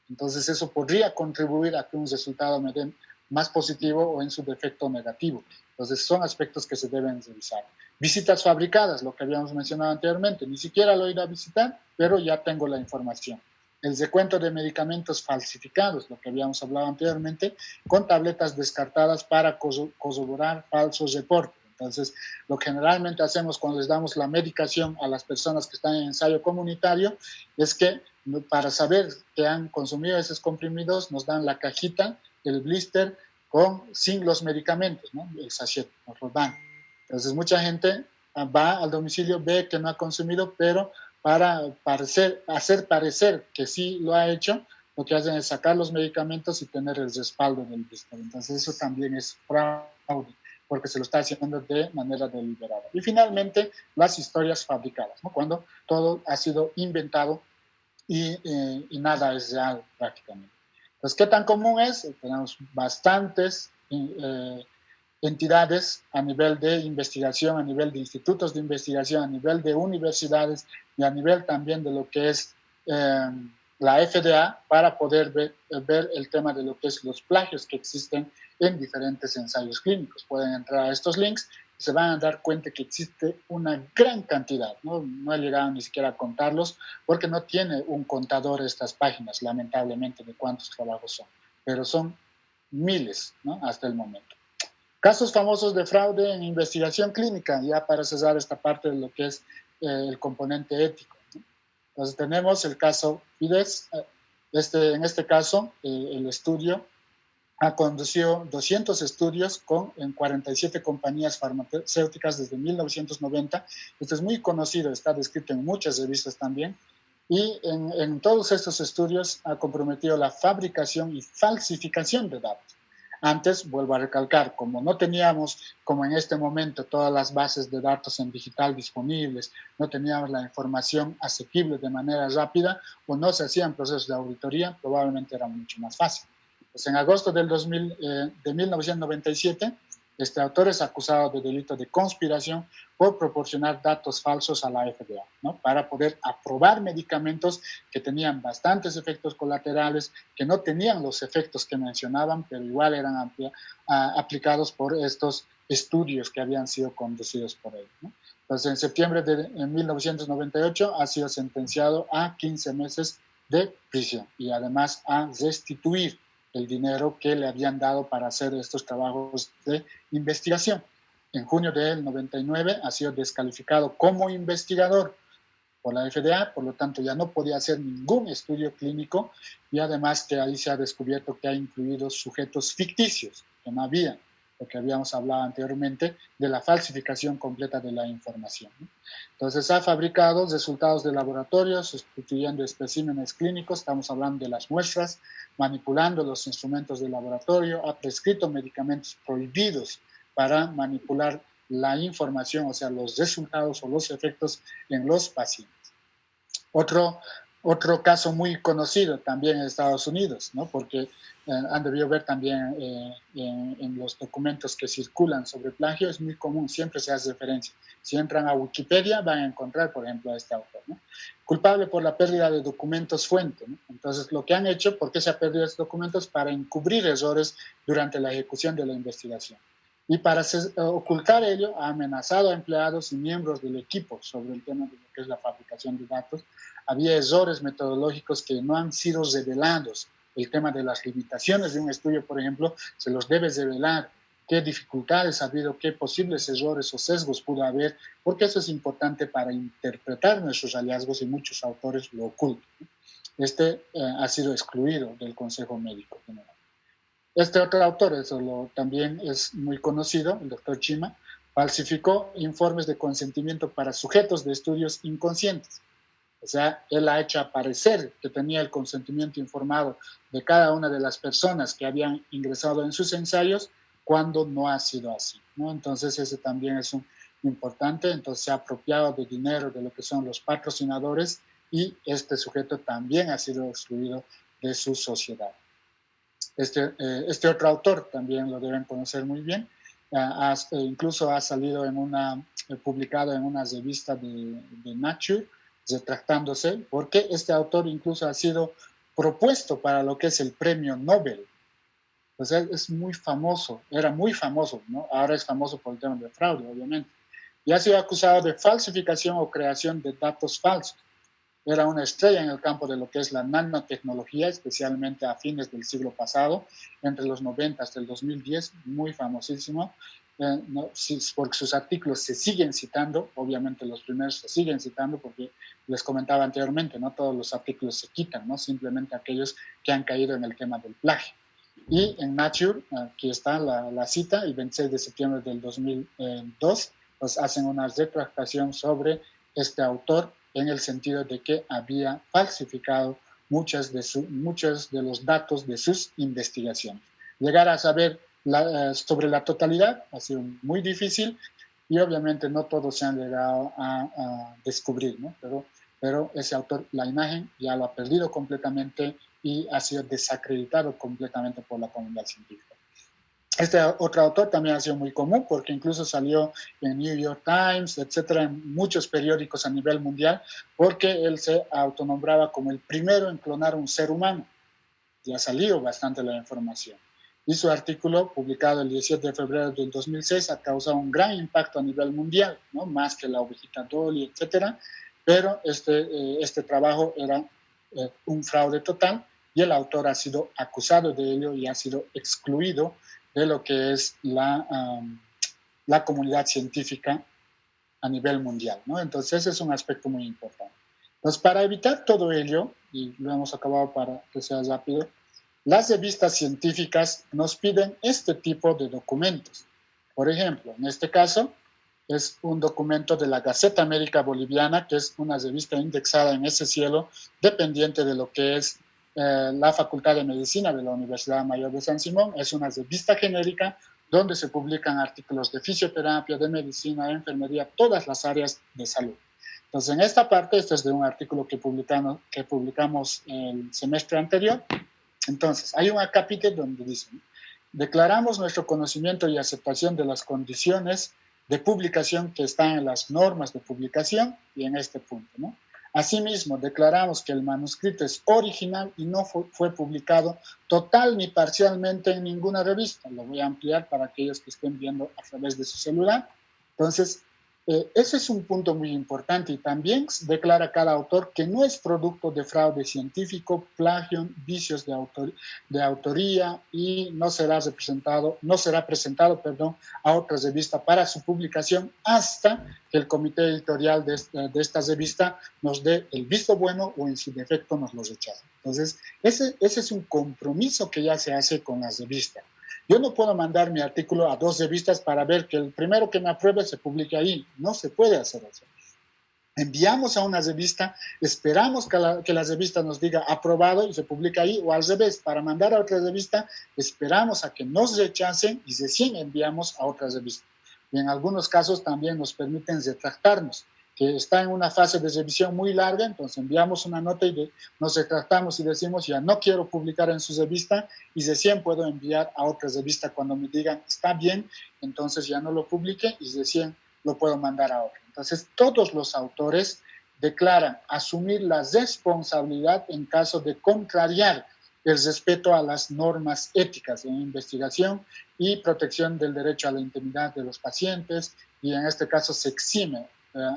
Entonces eso podría contribuir a que un resultado me dé más positivo o en su defecto negativo. Entonces son aspectos que se deben revisar. Visitas fabricadas, lo que habíamos mencionado anteriormente, ni siquiera lo he ido a visitar, pero ya tengo la información. El recuento de medicamentos falsificados, lo que habíamos hablado anteriormente, con tabletas descartadas para corroborar falsos reportes. Entonces, lo que generalmente hacemos cuando les damos la medicación a las personas que están en ensayo comunitario es que para saber que han consumido esos comprimidos nos dan la cajita, el blister, sin los medicamentos, ¿no? El sachet, nos lo dan. Entonces, mucha gente va al domicilio, ve que no ha consumido, pero para hacer parecer que sí lo ha hecho, lo que hacen es sacar los medicamentos y tener el respaldo del blister. Entonces, eso también es fraude, porque se lo está haciendo de manera deliberada. Y finalmente, las historias fabricadas, ¿no? Cuando todo ha sido inventado y nada es real prácticamente. Entonces, ¿qué tan común es? Tenemos bastantes entidades a nivel de investigación, a nivel de institutos de investigación, a nivel de universidades y a nivel también de lo que es la FDA para poder ver el tema de lo que es los plagios que existen en diferentes ensayos clínicos. Pueden entrar a estos links y se van a dar cuenta que existe una gran cantidad. No he llegado ni siquiera a contarlos porque no tiene un contador estas páginas, lamentablemente, de cuántos trabajos son. Pero son miles, ¿no? Hasta el momento. Casos famosos de fraude en investigación clínica, ya para cerrar esta parte de lo que es el componente ético, ¿no? Entonces tenemos el caso FIDES. En este caso, el estudio ha conducido 200 estudios en 47 compañías farmacéuticas desde 1990. Esto es muy conocido, está descrito en muchas revistas también. Y en todos estos estudios ha comprometido la fabricación y falsificación de datos. Antes, vuelvo a recalcar, como no teníamos, como en este momento, todas las bases de datos en digital disponibles, no teníamos la información asequible de manera rápida o no se hacían procesos de auditoría, probablemente era mucho más fácil. Pues en agosto de 1997, este autor es acusado de delito de conspiración por proporcionar datos falsos a la FDA, ¿no? Para poder aprobar medicamentos que tenían bastantes efectos colaterales, que no tenían los efectos que mencionaban, pero igual eran aplicados por estos estudios que habían sido conducidos por él, ¿no? Entonces, en septiembre de 1998 ha sido sentenciado a 15 meses de prisión y además a restituir el dinero que le habían dado para hacer estos trabajos de investigación. En junio del 99 ha sido descalificado como investigador por la FDA, por lo tanto ya no podía hacer ningún estudio clínico y además que ahí se ha descubierto que ha incluido sujetos ficticios que no había, lo que habíamos hablado anteriormente de la falsificación completa de la información, ¿no? Entonces ha fabricado resultados de laboratorio sustituyendo especímenes clínicos, estamos hablando de las muestras, manipulando los instrumentos de laboratorio, ha prescrito medicamentos prohibidos para manipular la información, o sea, los resultados o los efectos en los pacientes. Otro caso muy conocido también en Estados Unidos, ¿no? Porque han debido ver también en los documentos que circulan sobre plagio, es muy común, siempre se hace referencia. Si entran a Wikipedia van a encontrar, por ejemplo, a este autor, ¿no? Culpable por la pérdida de documentos fuente, ¿no? Entonces, lo que han hecho, ¿por qué se ha perdido estos documentos? Para encubrir errores durante la ejecución de la investigación. Y para ocultar ello, ha amenazado a empleados y miembros del equipo sobre el tema de lo que es la fabricación de datos. Había errores metodológicos que no han sido revelados. El tema de las limitaciones de un estudio, por ejemplo, se los debe revelar. Qué dificultades ha habido, qué posibles errores o sesgos pudo haber, porque eso es importante para interpretar nuestros hallazgos y muchos autores lo ocultan. Ha sido excluido del Consejo Médico General. Este otro autor, también es muy conocido, el doctor Chima, falsificó informes de consentimiento para sujetos de estudios inconscientes. O sea, él ha hecho aparecer que tenía el consentimiento informado de cada una de las personas que habían ingresado en sus ensayos cuando no ha sido así, ¿no? Entonces, ese también es importante. Entonces, se ha apropiado de dinero de lo que son los patrocinadores y este sujeto también ha sido excluido de su sociedad. Este otro autor también lo deben conocer muy bien. Incluso ha salido publicado en una revista de Nature, retractándose, porque este autor incluso ha sido propuesto para lo que es el premio Nobel. Entonces es muy famoso, era muy famoso, ¿no? Ahora es famoso por el tema de fraude, obviamente. Y ha sido acusado de falsificación o creación de datos falsos. Era una estrella en el campo de lo que es la nanotecnología, especialmente a fines del siglo pasado, entre los 90 hasta el 2010, muy famosísimo, no, porque sus artículos se siguen citando, obviamente los primeros se siguen citando, porque les comentaba anteriormente, no todos los artículos se quitan, ¿no? Simplemente aquellos que han caído en el tema del plagio. Y en Nature, aquí está la cita, el 26 de septiembre del 2002, pues hacen una retractación sobre este autor en el sentido de que había falsificado muchos de los datos de sus investigaciones. Llegar a saber sobre la totalidad ha sido muy difícil y obviamente no todos se han llegado a descubrir, ¿no? Pero ese autor, la imagen ya lo ha perdido completamente y ha sido desacreditado completamente por la comunidad científica. Este otro autor también ha sido muy común porque incluso salió en New York Times, etcétera, en muchos periódicos a nivel mundial, porque él se autonombraba como el primero en clonar un ser humano. Ya ha salido bastante la información. Y su artículo, publicado el 17 de febrero del 2006, ha causado un gran impacto a nivel mundial, ¿no? Más que la ovejita Dolly, etcétera. Pero este trabajo era un fraude total y el autor ha sido acusado de ello y ha sido excluido de lo que es la comunidad científica a nivel mundial, ¿no? Entonces, ese es un aspecto muy importante. Entonces, para evitar todo ello, y lo hemos acabado para que sea rápido, las revistas científicas nos piden este tipo de documentos. Por ejemplo, en este caso, es un documento de la Gaceta Médica Boliviana, que es una revista indexada en ese cielo, dependiente de lo que es la Facultad de Medicina de la Universidad Mayor de San Simón. Es una revista genérica donde se publican artículos de fisioterapia, de medicina, de enfermería, todas las áreas de salud. Entonces, en esta parte, esto es de un artículo que publicamos el semestre anterior. Entonces, hay un acápite donde dice, declaramos nuestro conocimiento y aceptación de las condiciones de publicación que están en las normas de publicación y en este punto, ¿no? Asimismo, declaramos que el manuscrito es original y no fue publicado total ni parcialmente en ninguna revista. Lo voy a ampliar para aquellos que estén viendo a través de su celular. Entonces, ese es un punto muy importante y también declara cada autor que no es producto de fraude científico, plagio, vicios de autoría y no será presentado a otra revista para su publicación hasta que el comité editorial de esta revista nos dé el visto bueno o en su defecto nos lo rechace. Entonces, ese es un compromiso que ya se hace con las revistas. Yo no puedo mandar mi artículo a 2 revistas para ver que el primero que me apruebe se publique ahí. No se puede hacer eso. Enviamos a una revista, esperamos que la revista nos diga aprobado y se publica ahí, o al revés, para mandar a otra revista, esperamos a que nos rechacen y recién enviamos a otra revista. Y en algunos casos también nos permiten retractarnos, que está en una fase de revisión muy larga, entonces enviamos una nota y nos retractamos y decimos ya no quiero publicar en su revista y recién puedo enviar a otra revista cuando me digan está bien, entonces ya no lo publique y recién lo puedo mandar a otra. Entonces todos los autores declaran asumir la responsabilidad en caso de contrariar el respeto a las normas éticas en investigación y protección del derecho a la intimidad de los pacientes y en este caso se exime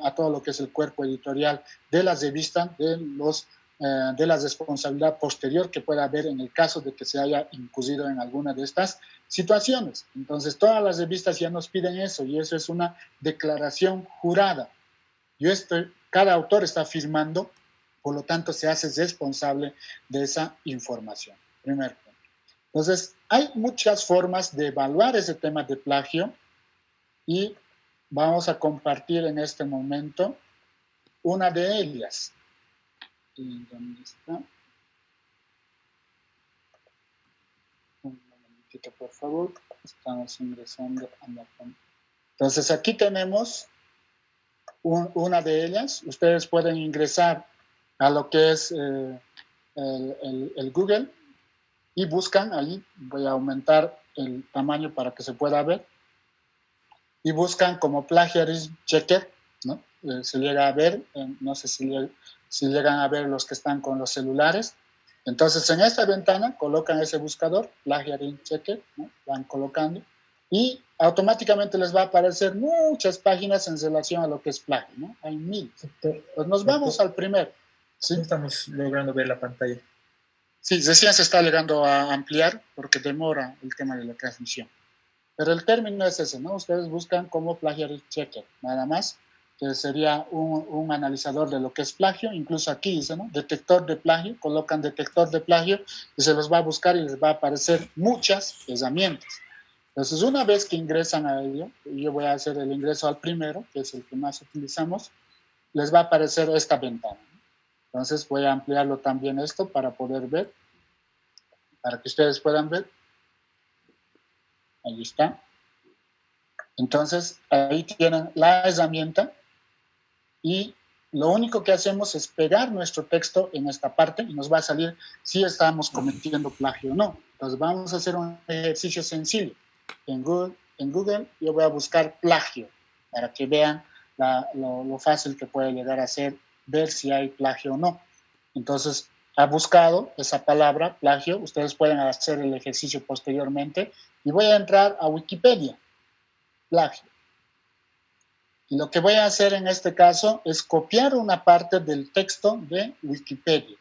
a todo lo que es el cuerpo editorial de la revista de la responsabilidad posterior que pueda haber en el caso de que se haya incurrido en alguna de estas situaciones. Entonces, todas las revistas ya nos piden eso y eso es una declaración jurada. Cada autor está firmando, por lo tanto, se hace responsable de esa información. Primer punto. Entonces, hay muchas formas de evaluar ese tema de plagio y vamos a compartir en este momento una de ellas. ¿Y dónde está? Un momentito, por favor. Estamos ingresando a la pantalla. Entonces, aquí tenemos una de ellas. Ustedes pueden ingresar a lo que es el Google y buscan ahí. Voy a aumentar el tamaño para que se pueda ver. Y buscan como plagiarism checker, ¿no? Se llega a ver, no sé si llegan a ver los que están con los celulares. Entonces, en esta ventana colocan ese buscador, Plagiarism Checker, ¿no? Van colocando y automáticamente les va a aparecer muchas páginas en relación a lo que es plagio, ¿no? Hay 1000. Pues nos vamos al primero. ¿Sí? No estamos logrando ver la pantalla. Sí, recién se está llegando a ampliar porque demora el tema de la transmisión. Pero el término es ese, ¿no? Ustedes buscan como Plagiarism Checker, nada más, que sería un analizador de lo que es plagio. Incluso aquí dice, ¿no? Detector de plagio, colocan detector de plagio y se los va a buscar y les va a aparecer muchas herramientas. Entonces, una vez que ingresan a ello, yo voy a hacer el ingreso al primero, que es el que más utilizamos, les va a aparecer esta ventana. Entonces, voy a ampliarlo también esto para poder ver, para que ustedes puedan ver. Ahí está. Entonces, ahí tienen la herramienta y lo único que hacemos es pegar nuestro texto en esta parte y nos va a salir si estamos cometiendo plagio o no. Entonces, vamos a hacer un ejercicio sencillo. En Google yo voy a buscar plagio para que vean lo fácil que puede llegar a ser ver si hay plagio o no. Entonces, ha buscado esa palabra, plagio. Ustedes pueden hacer el ejercicio posteriormente y voy a entrar a Wikipedia. Plagio. Y lo que voy a hacer en este caso es copiar una parte del texto de Wikipedia.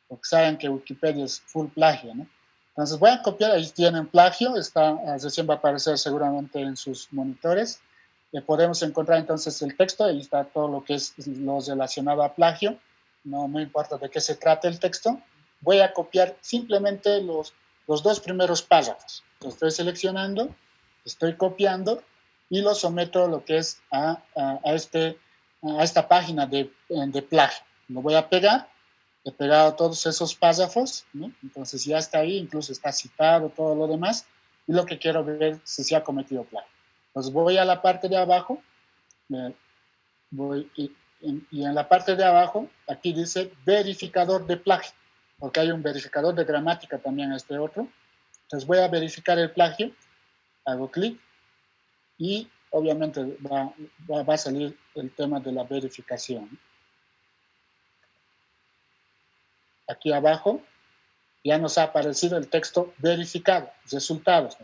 Porque saben que Wikipedia es full plagio, ¿no? Entonces voy a copiar, ahí tienen plagio, recién va a aparecer seguramente en sus monitores. Podemos encontrar entonces el texto, ahí está todo lo que es lo relacionado a plagio. No importa de qué se trate el texto. Voy a copiar simplemente los dos primeros párrafos. Lo estoy seleccionando, estoy copiando y lo someto lo que es a esta página de plagio. Lo voy a pegar. He pegado todos esos párrafos, ¿no? Entonces ya está ahí, incluso está citado todo lo demás, y lo que quiero ver es si se ha cometido plagio. Pues voy a la parte de abajo, y en la parte de abajo, aquí dice verificador de plagio, porque hay un verificador de gramática también este otro. Entonces voy a verificar el plagio, hago clic, y obviamente va a salir el tema de la verificación. Aquí abajo ya nos ha aparecido el texto verificado, resultados.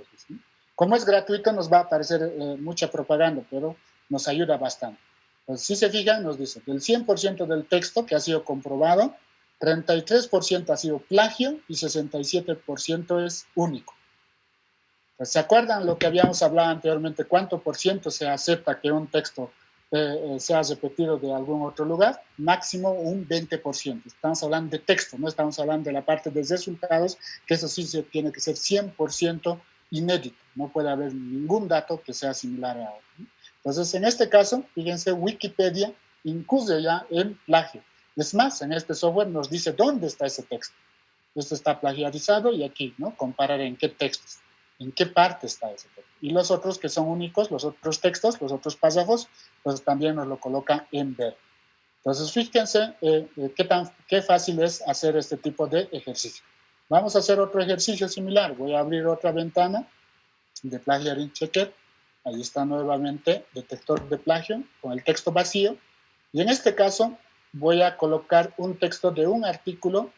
Como es gratuito nos va a aparecer mucha propaganda, pero nos ayuda bastante. Entonces, si se fijan, nos dice del 100% del texto que ha sido comprobado, 33% ha sido plagio y 67% es único. Entonces, ¿se acuerdan lo que habíamos hablado anteriormente? ¿Cuánto por ciento se acepta que un texto sea repetido de algún otro lugar? Máximo un 20%. Estamos hablando de texto, no estamos hablando de la parte de resultados, que eso sí se tiene que ser 100% inédito. No puede haber ningún dato que sea similar a otro. Entonces, en este caso, fíjense, Wikipedia incluye ya el plagio. Es más, en este software nos dice dónde está ese texto. Esto está plagiarizado y aquí, ¿no? Comparar en qué textos. ¿En qué parte está ese texto? Y los otros que son únicos, los otros textos, los otros párrafos, pues también nos lo coloca en verde. Entonces, fíjense qué fácil es hacer este tipo de ejercicio. Vamos a hacer otro ejercicio similar. Voy a abrir otra ventana de Plagiarism Checker. Ahí está nuevamente detector de plagio con el texto vacío. Y en este caso voy a colocar un texto de un artículo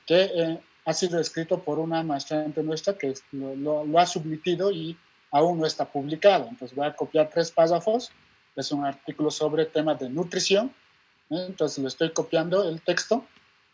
que ha sido escrito por una maestrante nuestra que lo ha submitido y aún no está publicado. Entonces voy a copiar 3 párrafos. Es un artículo sobre temas de nutrición. Entonces le estoy copiando el texto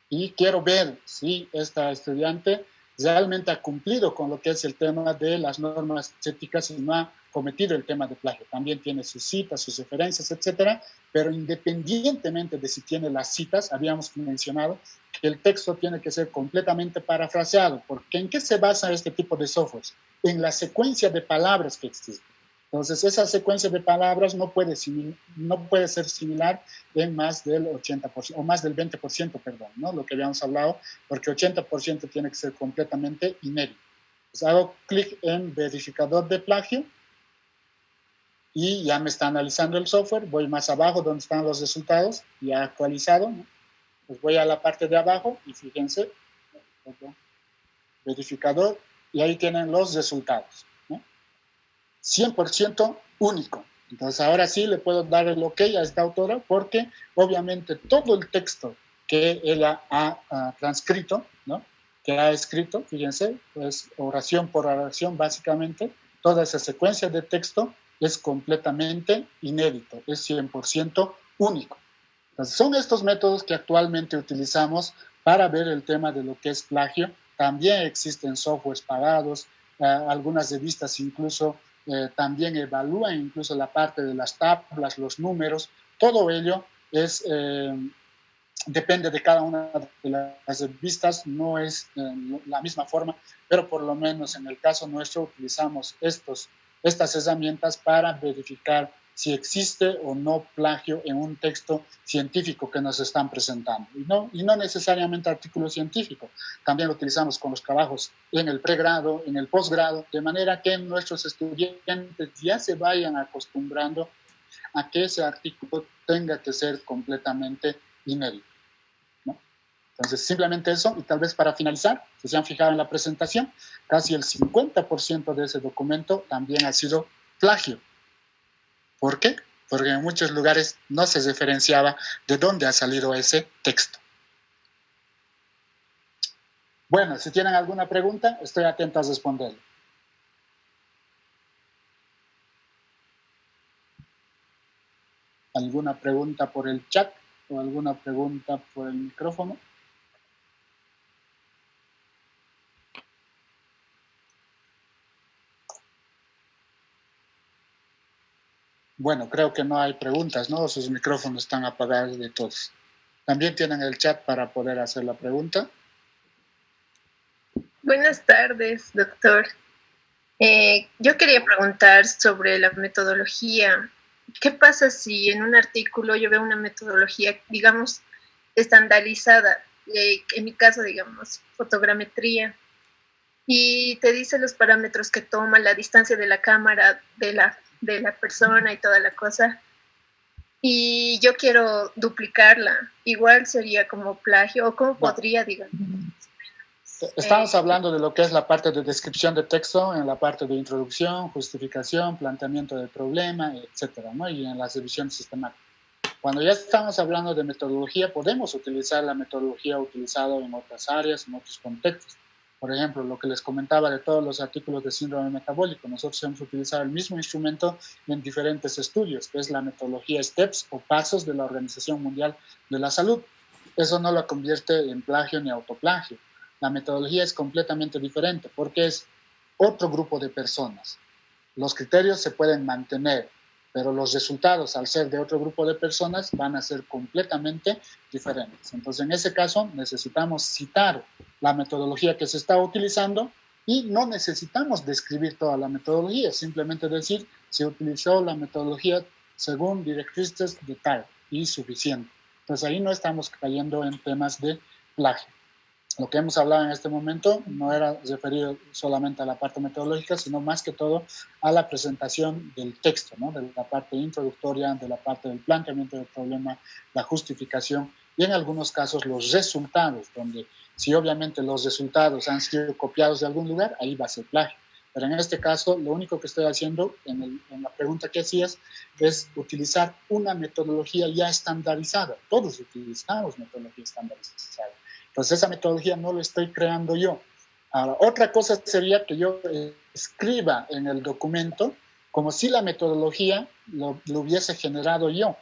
y quiero ver si esta estudiante realmente ha cumplido con lo que es el tema de las normas éticas y no ha cometido el tema de plagio. También tiene sus citas, sus referencias, etcétera, pero independientemente de si tiene las citas, habíamos mencionado que el texto tiene que ser completamente parafraseado, porque ¿en qué se basa este tipo de softwares? En la secuencia de palabras que existen. Entonces, esa secuencia de palabras no puede ser similar en más del 80%, o más del 20%, perdón, ¿no? Lo que habíamos hablado, porque 80% tiene que ser completamente inédito. Entonces, hago clic en verificador de plagio y ya me está analizando el software. Voy más abajo donde están los resultados, ya actualizado, ¿no? Pues voy a la parte de abajo y fíjense, verificador, y ahí tienen los resultados, ¿no? 100% único. Entonces ahora sí le puedo dar el ok a esta autora porque obviamente todo el texto que ella ha transcrito, ¿no? Que ha escrito, fíjense, pues oración por oración, básicamente, toda esa secuencia de texto es completamente inédito, es 100% único. Entonces, son estos métodos que actualmente utilizamos para ver el tema de lo que es plagio. También existen softwares pagados, algunas revistas incluso también evalúan incluso la parte de las tablas, los números, todo ello es, depende de cada una de las revistas, no es la misma forma, pero por lo menos en el caso nuestro utilizamos estas herramientas para verificar si existe o no plagio en un texto científico que nos están presentando. Y no necesariamente artículo científico. También lo utilizamos con los trabajos en el pregrado, en el posgrado, de manera que nuestros estudiantes ya se vayan acostumbrando a que ese artículo tenga que ser completamente inédito, ¿no? Entonces, simplemente eso, y tal vez para finalizar, si se han fijado en la presentación, casi el 50% de ese documento también ha sido plagio. ¿Por qué? Porque en muchos lugares no se referenciaba de dónde ha salido ese texto. Bueno, si tienen alguna pregunta, estoy atento a responderle. ¿Alguna pregunta por el chat o alguna pregunta por el micrófono? Bueno, creo que no hay preguntas, ¿no? Sus micrófonos están apagados de todos. También tienen el chat para poder hacer la pregunta. Buenas tardes, doctor. Yo quería preguntar sobre la metodología. ¿Qué pasa si en un artículo yo veo una metodología, digamos, estandarizada? En mi caso, digamos, fotogrametría, y te dice los parámetros que toma, la distancia de la cámara, de la persona y toda la cosa, y yo quiero duplicarla, igual sería como plagio, o cómo podría, digamos. Estamos hablando de lo que es la parte de descripción de texto, en la parte de introducción, justificación, planteamiento del problema, etcétera, ¿no? Y en la revisión sistemática. Cuando ya estamos hablando de metodología, podemos utilizar la metodología utilizada en otras áreas, en otros contextos. Por ejemplo, lo que les comentaba de todos los artículos de síndrome metabólico, nosotros hemos utilizado el mismo instrumento en diferentes estudios, que es la metodología STEPS o pasos de la Organización Mundial de la Salud. Eso no lo convierte en plagio ni autoplagio. La metodología es completamente diferente porque es otro grupo de personas. Los criterios se pueden mantener, pero los resultados, al ser de otro grupo de personas, van a ser completamente diferentes. Entonces, en ese caso, necesitamos citar la metodología que se está utilizando y no necesitamos describir toda la metodología, simplemente decir, se utilizó la metodología según directrices de tal y suficiente. Entonces, ahí no estamos cayendo en temas de plagio. Lo que hemos hablado en este momento no era referido solamente a la parte metodológica, sino más que todo a la presentación del texto, ¿no? De la parte introductoria, de la parte del planteamiento del problema, la justificación y en algunos casos los resultados, donde si obviamente los resultados han sido copiados de algún lugar, ahí va a ser plagio. Pero en este caso, lo único que estoy haciendo en la pregunta que hacías es utilizar una metodología ya estandarizada. Todos utilizamos metodología estandarizada. Entonces, esa metodología no la estoy creando yo. Ahora, otra cosa sería que yo escriba en el documento como si la metodología lo hubiese generado yo.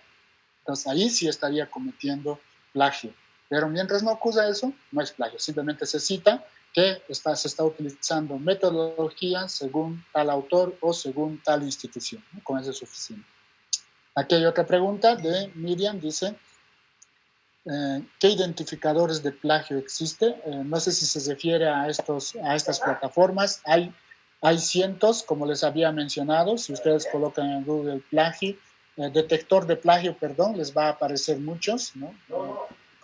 Entonces, ahí sí estaría cometiendo plagio. Pero mientras no ocurra eso, no es plagio. Simplemente se cita que se está utilizando metodología según tal autor o según tal institución, ¿no? Con eso es suficiente. Aquí hay otra pregunta de Miriam, dice... ¿qué identificadores de plagio existe? No sé si se refiere a estas plataformas. Hay cientos, como les había mencionado. Si ustedes colocan en Google plagio, detector de plagio, perdón, les va a aparecer muchos, ¿no?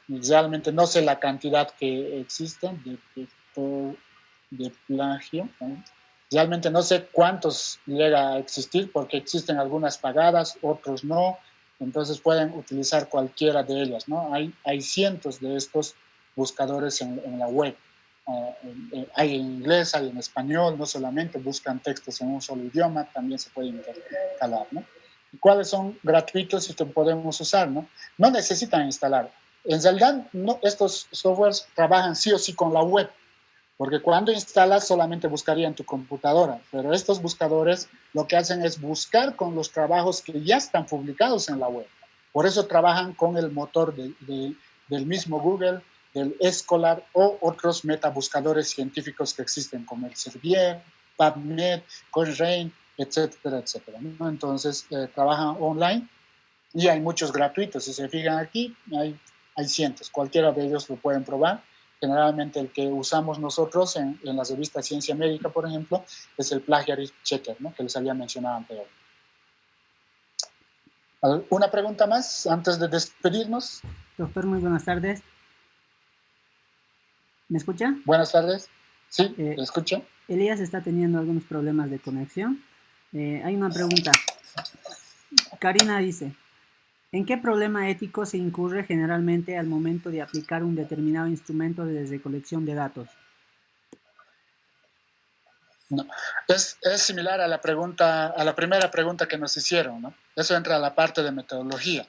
Realmente no sé la cantidad que existen, detector de plagio, ¿no? Realmente no sé cuántos llega a existir, porque existen algunas pagadas, otros no. Entonces pueden utilizar cualquiera de ellas, ¿no? Hay cientos de estos buscadores en la web. Hay en inglés, hay en español, no solamente buscan textos en un solo idioma, también se puede intercalar, ¿no? ¿Y cuáles son gratuitos y que podemos usar, no? No necesitan instalar. En realidad, no, estos softwares trabajan sí o sí con la web, porque cuando instalas solamente buscaría en tu computadora, pero estos buscadores lo que hacen es buscar con los trabajos que ya están publicados en la web. Por eso trabajan con el motor del mismo Google, del Scholar o otros metabuscadores científicos que existen, como el Servier, PubMed, Cochrane, etcétera, etcétera, ¿no? Entonces, trabajan online y hay muchos gratuitos. Si se fijan aquí, hay cientos. Cualquiera de ellos lo pueden probar. Generalmente el que usamos nosotros en la revista Ciencia Médica, por ejemplo, es el Plagiarist Checker, ¿no? Que les había mencionado anteriormente. ¿Una pregunta más antes de despedirnos? Doctor, muy buenas tardes. ¿Me escucha? Buenas tardes. Sí, ¿me escucha? Elías está teniendo algunos problemas de conexión. Hay una pregunta. Karina dice, ¿en qué problema ético se incurre generalmente al momento de aplicar un determinado instrumento de recolección de datos? No. Es similar a la primera pregunta que nos hicieron, ¿no? Eso entra a la parte de metodología.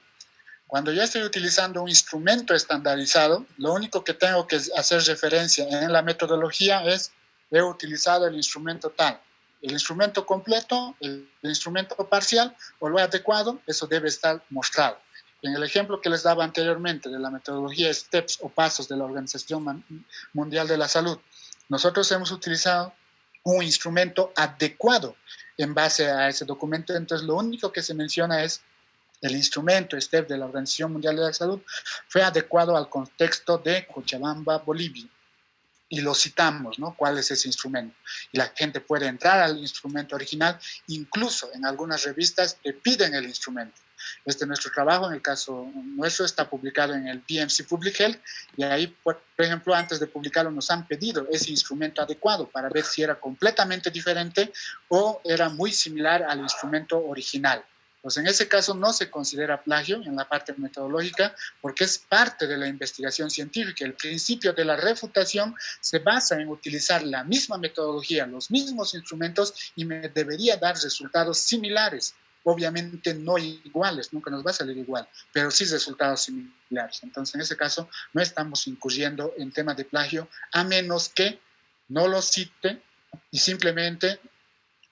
Cuando yo estoy utilizando un instrumento estandarizado, lo único que tengo que hacer referencia en la metodología es, he utilizado el instrumento tal. El instrumento completo, el instrumento parcial o lo adecuado, eso debe estar mostrado. En el ejemplo que les daba anteriormente de la metodología STEPS o pasos de la Organización Mundial de la Salud, nosotros hemos utilizado un instrumento adecuado en base a ese documento. Entonces, lo único que se menciona es el instrumento STEP de la Organización Mundial de la Salud fue adecuado al contexto de Cochabamba, Bolivia. Y lo citamos, ¿no? ¿Cuál es ese instrumento? Y la gente puede entrar al instrumento original, incluso en algunas revistas te piden el instrumento. Nuestro trabajo, en el caso nuestro, está publicado en el BMC Public Health, y ahí, por ejemplo, antes de publicarlo nos han pedido ese instrumento adecuado para ver si era completamente diferente o era muy similar al instrumento original. Pues en ese caso no se considera plagio en la parte metodológica porque es parte de la investigación científica. El principio de la refutación se basa en utilizar la misma metodología, los mismos instrumentos y me debería dar resultados similares. Obviamente no iguales, nunca nos va a salir igual, pero sí resultados similares. Entonces en ese caso no estamos incurriendo en temas de plagio a menos que no lo cite y simplemente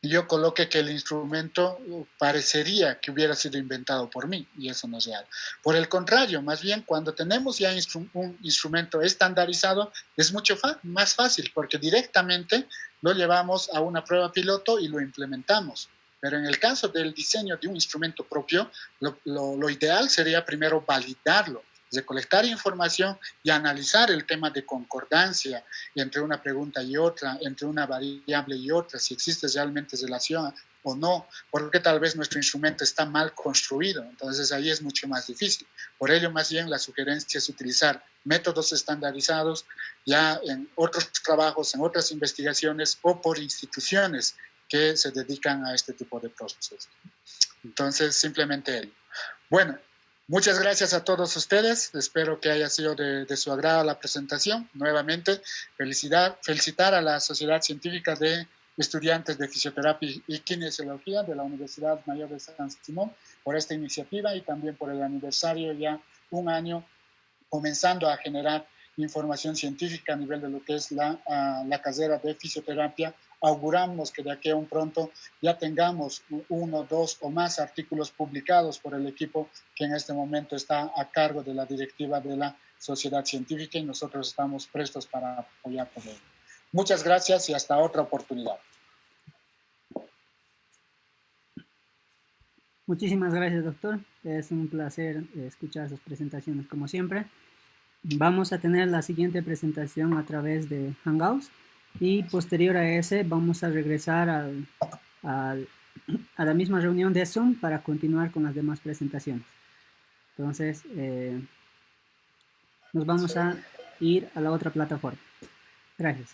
yo coloque que el instrumento parecería que hubiera sido inventado por mí, y eso no es real. Por el contrario, más bien, cuando tenemos ya un instrumento estandarizado, es mucho más fácil, porque directamente lo llevamos a una prueba piloto y lo implementamos. Pero en el caso del diseño de un instrumento propio, lo ideal sería primero validarlo, recolectar información y analizar el tema de concordancia entre una pregunta y otra, entre una variable y otra, si existe realmente relación o no, porque tal vez nuestro instrumento está mal construido. Entonces ahí es mucho más difícil. Por ello, más bien, la sugerencia es utilizar métodos estandarizados ya en otros trabajos, en otras investigaciones o por instituciones que se dedican a este tipo de procesos. Entonces, simplemente él. Bueno, muchas gracias a todos ustedes. Espero que haya sido de su agrado la presentación. Nuevamente, felicitar a la Sociedad Científica de Estudiantes de Fisioterapia y Kinesiología de la Universidad Mayor de San Simón por esta iniciativa y también por el aniversario, ya un año comenzando a generar información científica a nivel de lo que es la carrera de fisioterapia. Auguramos que de aquí a un pronto ya tengamos 1, 2 o más artículos publicados por el equipo que en este momento está a cargo de la directiva de la Sociedad Científica y nosotros estamos prestos para apoyar por ello. Muchas gracias y hasta otra oportunidad. Muchísimas gracias, doctor. Es un placer escuchar sus presentaciones como siempre. Vamos a tener la siguiente presentación a través de Hangouts. Y posterior a ese vamos a regresar a la misma reunión de Zoom para continuar con las demás presentaciones. Entonces, nos vamos a ir a la otra plataforma. Gracias.